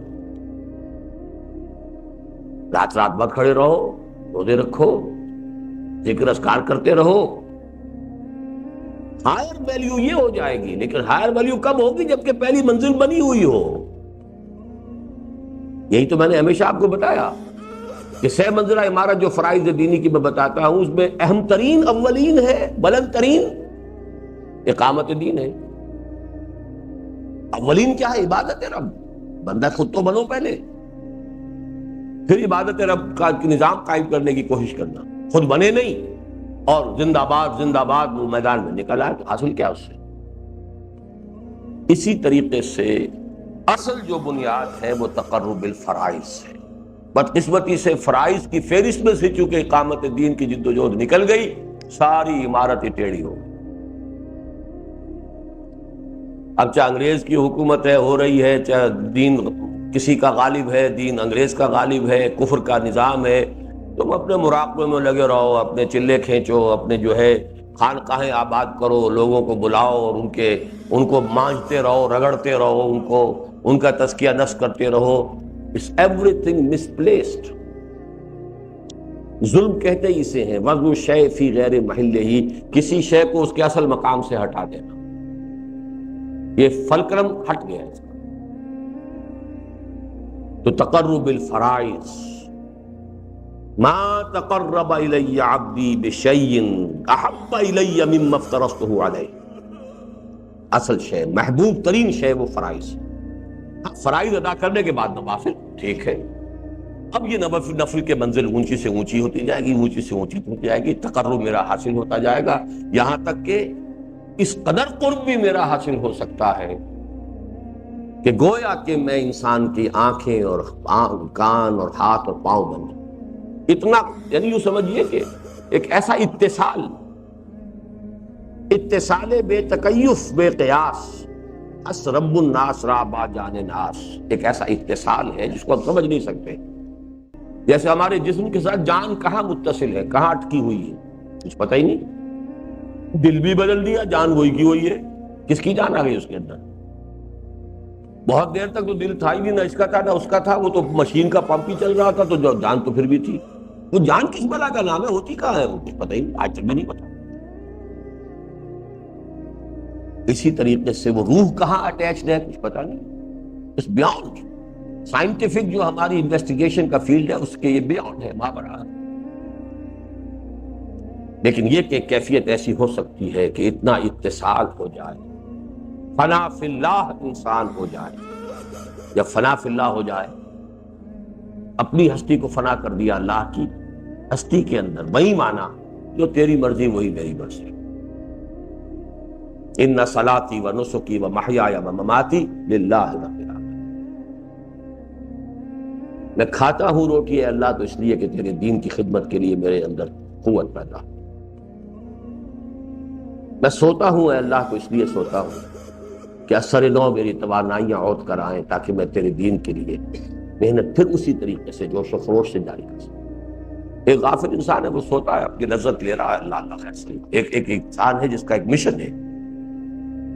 رات رات مت کھڑے رہو، روزے رکھو، ذکر اذکار کرتے رہو. ہائر ویلیو یہ ہو جائے گی، لیکن ہائر ویلیو کب ہوگی؟ جبکہ پہلی منزل بنی ہوئی ہو. یہی تو میں نے ہمیشہ آپ کو بتایا کہ 6 منزلہ عمارت جو فرائض دینی کی میں بتاتا ہوں، اس میں اہم ترین اولین ہے، بلند ترین اقامت دین ہے. اولین کیا ہے؟ عبادت رب. بندہ خود تو بنو پہلے، پھر عبادت رب کا نظام قائم کرنے کی کوشش کرنا. خود بنے نہیں اور زندہ باد وہ میدان میں نکل آئے تو حاصل کیا اس سے؟ اسی طریقے سے اصل جو بنیاد ہے وہ تقرب بالفرائض ہے. بدقسمتی سے فرائض کی فہرست میں سے چونکہ اقامت دین کی جد و جہد نکل گئی، ساری عمارت ہی ٹیڑھی ہو گئی. اب چاہے انگریز کی حکومت ہے ہو رہی ہے، چاہے دین کسی کا غالب ہے، دین انگریز کا غالب ہے، کفر کا نظام ہے، تم اپنے مراقبے میں لگے رہو، اپنے چلے کھینچو، اپنے جو ہے خانقاہیں آباد کرو، لوگوں کو بلاؤ اور ان کو مانجتے رہو، رگڑتے رہو، ان کا تزکیہ نفس کرتے رہو. It's everything misplaced. ظلم کہتے ہی اسے ہیں، وضع الشیء فی غیر محلہ، کسی شے کو اس کے اصل مقام سے ہٹا دینا، یہ فلکرم ہٹ گیا ہے اس کا۔ تو تقرب الفرائض، ما تقرب الی عبدی بشیء احب الی مما افترضته علیہ، اصل شے، محبوب ترین شے وہ فرائض۔ فرائض ادا کرنے کے بعد نوافل ٹھیک ہے، اب یہ نفل کے منزل اونچی سے اونچی ہوتی جائے گی، اونچی سے اونچی ہوتی جائے گی، تقرب میرا حاصل ہوتا جائے گا، یہاں تک کہ اس قدر قرب بھی میرا حاصل ہو سکتا ہے کہ گویا کہ میں انسان کی آنکھیں اور کان اور ہاتھ اور پاؤں بن جاؤں، اتنا، یعنی یوں سمجھیے کہ ایک ایسا اتصال بے تکیف بے قیاس، اس رب الناس را با جان ناس، ایک ایسا اتصال ہے جس کو ہم سمجھ نہیں سکتے، جیسے ہمارے جسم کے ساتھ جان کہاں متصل ہے، کہاں اٹکی ہوئی ہے، کچھ پتہ ہی نہیں، دل بھی بدل دیا، جان وہی کی وہی ہے، کس کی جان آ گئی اس کے اندر؟ بہت دیر تک تو دل تھا ہی نہیں، نہ اس کا تھا نہ اس کا تھا، وہ تو مشین کا پمپ ہی چل رہا تھا، تو جان تو پھر بھی تھی، وہ جان کس بلا کا نام ہے، ہوتی کہاں ہے، وہ کچھ پتہ ہی نہیں، آج تک بھی نہیں پتا۔ اسی طریقے سے وہ روح کہاں اٹیچڈ ہے، کچھ پتہ نہیں، اس بیانڈ سائنٹیفک جو ہماری انویسٹیگیشن کا فیلڈ ہے اس کے یہ بیانڈ ہے، مابرا۔ لیکن یہ کہ کیفیت ایسی ہو سکتی ہے کہ اتنا اتصال ہو جائے، فنا فی اللہ انسان ہو جائے، یا فنا فی اللہ ہو جائے، اپنی ہستی کو فنا کر دیا اللہ کی ہستی کے اندر، وہی مانا جو تیری مرضی وہی میری مرضی، ان صلاتی و نسکی و محیای و مماتی للہ رب العالمین، میں کھاتا ہوں روٹی ہے اللہ تو اس لیے کہ تیرے دین کی خدمت کے لیے میرے اندر قوت پیدا ہو، میں سوتا ہوں اے اللہ تو اس لیے سوتا ہوں کہ اثر نو میری توانائیاں عود کر آئیں تاکہ میں تیرے دین کے لیے محنت پھر اسی طریقے سے جوش و خروش سے جاری کر سکوں۔ ایک غافل انسان ہے، وہ سوتا ہے، اپنی لذت لے رہا ہے، اللہ اللہ خیر سے۔ ایک انسان ہے جس کا ایک مشن ہے،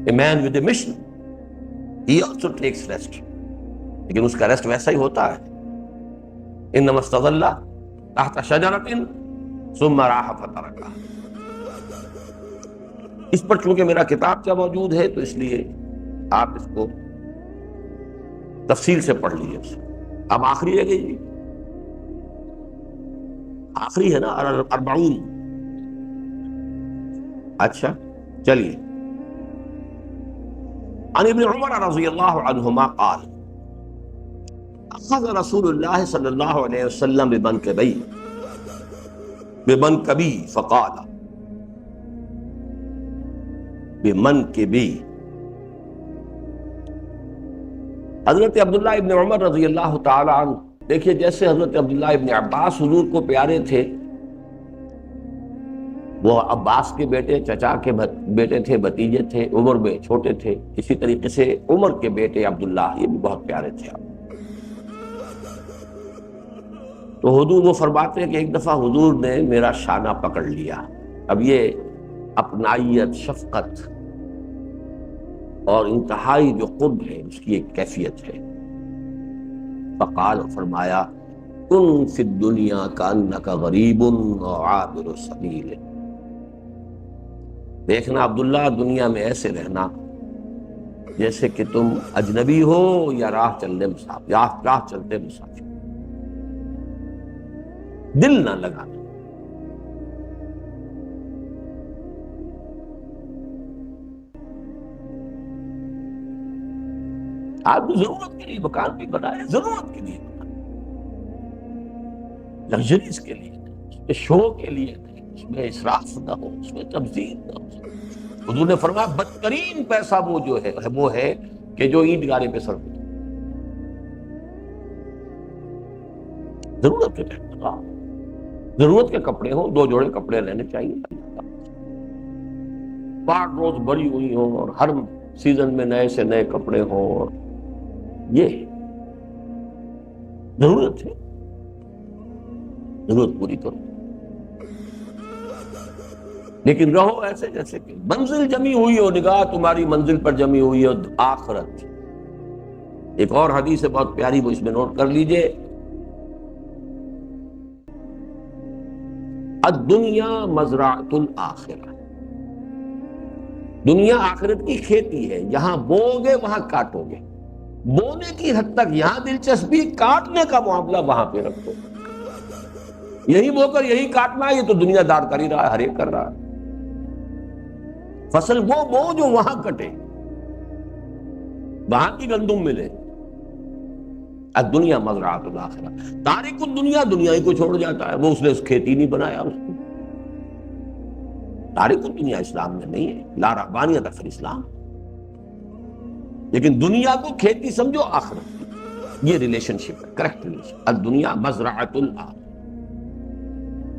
a man with a mission, he also takes rest، لیکن اس کا ریسٹ ویسا ہی ہوتا ہے، انما استظل تحت شجرۃ ثم راح فترکها۔ اس پر چونکہ میرا کتاب کیا موجود ہے تو اس لیے آپ اس کو تفصیل سے پڑھ لیجیے۔ اب آخری ہے گئی، آخری ہے نا 40۔ اچھا چلیے، عن ابن عمر رضی اللہ عنہما قال اخذ رسول اللہ صلی اللہ علیہ وسلم بمنکبی فقال بمنکبی۔ حضرت عبداللہ ابن عمر رضی اللہ تعالی عنہ، دیکھیے جیسے حضرت عبداللہ ابن عباس حضور کو پیارے تھے، وہ عباس کے بیٹے، چچا کے بیٹے تھے، بھتیجے تھے، عمر میں چھوٹے تھے، اسی طریقے سے عمر کے بیٹے عبداللہ یہ بھی بہت پیارے تھے آپ۔ تو حضور وہ فرماتے ہیں کہ ایک دفعہ حضور نے میرا شانہ پکڑ لیا، اب یہ اپنائیت، شفقت اور انتہائی جو قرب ہے اس کی ایک کیفیت ہے۔ فقال، فرمایا، کن فی الدنیا کانک غریب وعابر السبیل، دیکھنا عبداللہ دنیا میں ایسے رہنا جیسے کہ تم اجنبی ہو یا راہ چلتے مسافر، دل نہ لگانا۔ آپ نے ضرورت کے لیے مکان بھی بنائے، ضرورت کے لیے بنائے، لگژریز کے لیے نہیں، اس میں شو کے لیے نہیں، اس میں اسراف نہ ہو، اس میں تبذیر نہ ہو۔ حضور نے فرمایا بدترین پیسہ وہ جو ہے وہ ہے کہ جو اینٹ گارے پہ سر ہوتا، ضرورت کے ٹائم، ضرورت کے کپڑے ہوں، 2 جوڑے کپڑے رہنے چاہیے، وارڈ روز بڑی ہوئی ہوں اور ہر سیزن میں نئے سے نئے کپڑے ہوں، اور یہ ضرورت ہے، ضرورت پوری کرو، لیکن رہو ایسے جیسے کہ منزل جمی ہوئی ہو، نگاہ تمہاری منزل پر جمی ہوئی ہو، آخرت۔ ایک اور حدیث ہے بہت پیاری، وہ اس میں نوٹ کر لیجئے، الدنیا مزرعۃ الآخرہ، دنیا آخرت کی کھیتی ہے، جہاں بو گے وہاں کاٹو گے، بونے کی حد تک یہاں دلچسپی، کاٹنے کا معاملہ وہاں پہ رکھو۔ یہی بو کر یہی کاٹنا ہے، یہ تو دنیا دار کر ہی رہا ہے، ہر ایک کر رہا ہے۔ فصل وہ بو جو وہاں کٹے، وہاں کی گندم ملے۔ الدنیا مزرعۃ الآخرہ، تارک الدنیا، دنیا ہی کو چھوڑ جاتا ہے، وہ اس نے کھیتی نہیں بنایا اس کو۔ تارک الدنیا اسلام میں نہیں ہے، لا رہبانیت فی الاسلام، لیکن دنیا کو کھیتی سمجھو آخرت، یہ ریلیشن شپ ہے، کریکٹ ریلیشن۔ الدنیا مزرعۃ الآخرہ،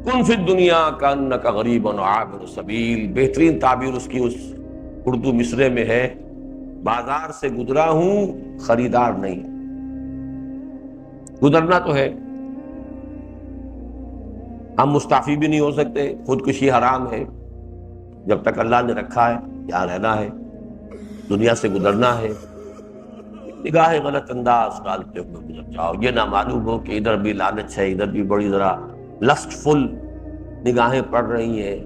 کن فی الدنیا کانک غریب عابر سبیل، بہترین تعبیر اس کی اس اردو مصرے میں ہے، بازار سے گزرا ہوں خریدار نہیں۔ گزرنا تو ہے، ہم مستعفی بھی نہیں ہو سکتے، خودکشی حرام ہے، جب تک اللہ نے رکھا ہے یہاں رہنا ہے، دنیا سے گزرنا ہے، نگاہ غلط انداز ڈالتے ہوئے گزر جاؤ، یہ نہ معلوم ہو کہ ادھر بھی لالچ ہے، ادھر بھی بڑی ذرا لسٹ فل نگاہیں پڑ رہی ہیں،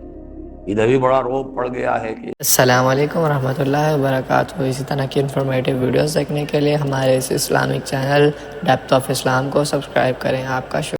ادھر بھی بڑا روب پڑ گیا ہے کہ۔ السلام علیکم ورحمۃ اللہ وبرکاتہ۔ اسی طرح کی انفارمیٹیو ویڈیوز دیکھنے کے لیے ہمارے اس اسلامک چینل ڈیپتھ آف اسلام کو سبسکرائب کریں۔ آپ کا شکریہ۔